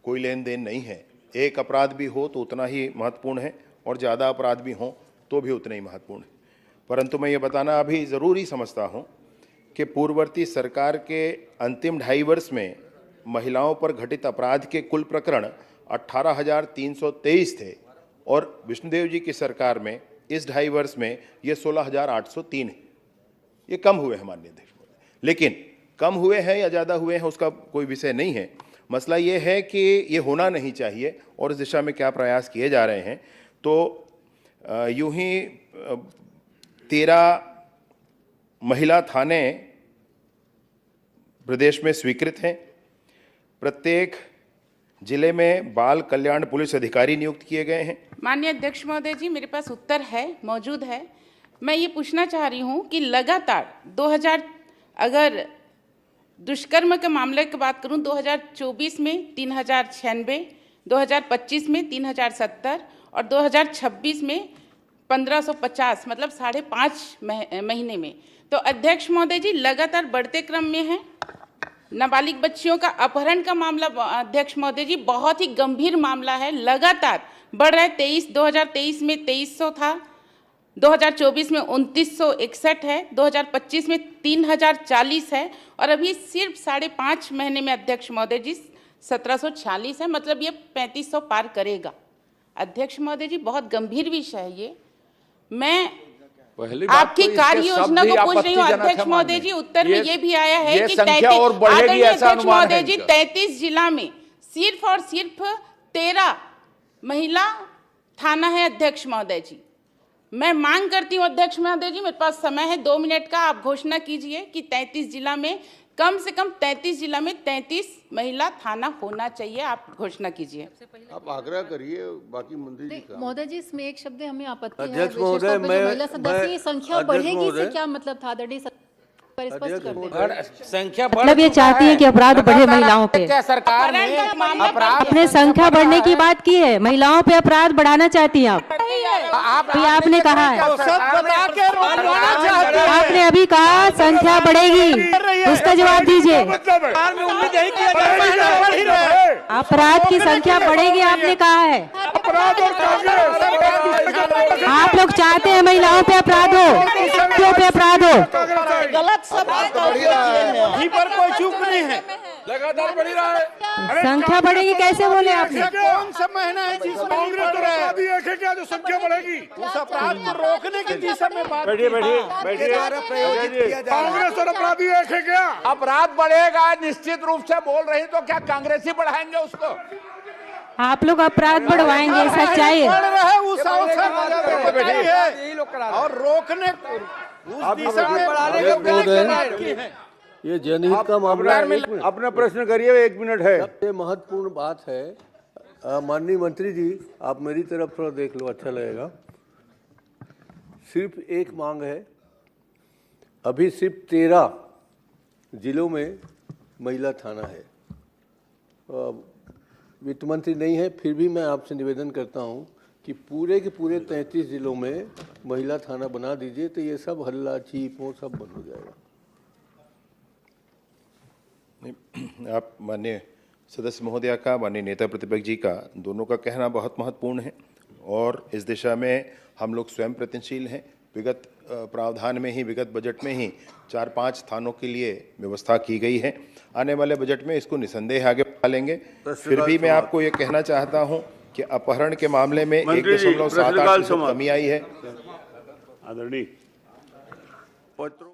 कोई लेन देन नहीं है। एक अपराध भी हो तो उतना ही महत्वपूर्ण है और ज़्यादा अपराध भी हों तो भी उतना ही महत्वपूर्ण है। परंतु मैं ये बताना अभी ज़रूरी समझता हूँ कि पूर्ववर्ती सरकार के अंतिम 2.5 वर्ष में महिलाओं पर घटित अपराध के कुल प्रकरण 18,323 थे और विष्णुदेव जी की सरकार में इस 2.5 वर्ष में ये 16,803 है। ये कम हुए हैं माननीय अध्यक्ष महोदय, लेकिन कम हुए हैं या ज़्यादा हुए हैं उसका कोई विषय नहीं है। मसला ये है कि ये होना नहीं चाहिए और इस दिशा में क्या प्रयास किए जा रहे हैं। तो यूं ही 13 महिला थाने प्रदेश में स्वीकृत हैं। प्रत्येक जिले में बाल कल्याण पुलिस अधिकारी नियुक्त किए गए हैं।
माननीय अध्यक्ष महोदय जी, मेरे पास उत्तर है, मौजूद है। मैं ये पूछना चाह रही हूँ कि लगातार 2000, अगर दुष्कर्म के मामले की बात करूँ, 2024 में 3096, 2025 में 3070 और 2026 में 1550, मतलब 5.5 महीने में। तो अध्यक्ष महोदय जी, लगातार बढ़ते क्रम में है। नाबालिग बच्चियों का अपहरण का मामला अध्यक्ष महोदय जी बहुत ही गंभीर मामला है, लगातार बढ़ रहा है। 2023 में 2300 था, 2024 में 2961 है, 2025 में 3040 है और अभी सिर्फ 5.5 महीने में अध्यक्ष महोदय जी 1746 है, मतलब ये 3500 पार करेगा। अध्यक्ष महोदय जी, बहुत गंभीर विषय है ये। मैं आपकी कार्य योजना को पूछ रही हूँ अध्यक्ष महोदय जी। उत्तर में ये भी आया है कि 33 जिला में सिर्फ और सिर्फ 13 महिला थाना है अध्यक्ष महोदय जी। मैं मांग करती हूँ अध्यक्ष महोदय जी, मेरे पास समय है 2 मिनट का, आप घोषणा कीजिए कि 33 जिला में कम से कम 33 जिला में 33 महिला थाना होना चाहिए। आप घोषणा कीजिए।
आप आग्रह करिए, बाकी मंत्री जी का।
महोदय जी, इसमें एक शब्द हमें आपत्ति है।
अध्यक्ष महोदय,
महिला सदस्य संख्या बढ़ेगी, इससे क्या मतलब था?
संख्या
मतलब ये चाहती है कि अपराध बढ़े महिलाओं पे।
क्या सरकार ने
आपने संख्या बढ़ने की बात की है, महिलाओं पे अपराध बढ़ाना चाहती हैं आप? अभी आपने कहा है, आपने अभी कहा संख्या बढ़ेगी, उसका जवाब दीजिए। अपराध की संख्या बढ़ेगी आपने कहा है। आप लोग चाहते हैं महिलाओं पे अपराध हो, क्यों पे अपराध हो?
गलत सब
पर कोई चूक नहीं है, लगातार बढ़ी रहा है।
संख्या बढ़ेगी कैसे बोले आपने?
कौन सा महीना है जिसमें अपराधी एक है क्या जो संख्या बढ़ेगी? उस अपराध को रोकने की दिशा में बात। बैठिए कांग्रेस और अपराधी एक है क्या? अपराध बढ़ेगा निश्चित रूप से बोल रही, तो क्या कांग्रेसी बढ़ाएंगे उसको?
आप लोग अपराध बढ़वाएंगे, सच्चाई है।
उस अवसर और रोकने
ये जनहित का मामला है।
अपना प्रश्न करिए, 1 मिनट है।
सबसे महत्वपूर्ण बात है, माननीय मंत्री जी आप मेरी तरफ थोड़ा देख लो, अच्छा लगेगा। सिर्फ एक मांग है, अभी सिर्फ 13 जिलों में महिला थाना है। वित्त मंत्री नहीं है, फिर भी मैं आपसे निवेदन करता हूं कि पूरे के पूरे 33 जिलों में महिला थाना बना दीजिए, तो ये सब हल्ला चीपों सब बंद हो जाएगा।
आप माननीय सदस्य महोदया का, माननीय नेता प्रतिपक्ष जी का, दोनों का कहना बहुत महत्वपूर्ण है और इस दिशा में हम लोग स्वयं प्रयत्नशील हैं। विगत प्रावधान में ही, विगत बजट में ही 4-5 थानों के लिए व्यवस्था की गई है। आने वाले बजट में इसको निसंदेह आगे बढ़ा लेंगे। फिर भी मैं आपको ये कहना चाहता हूं कि अपहरण के मामले में 1.78% कमी आई है।
आदरणीय पत्रों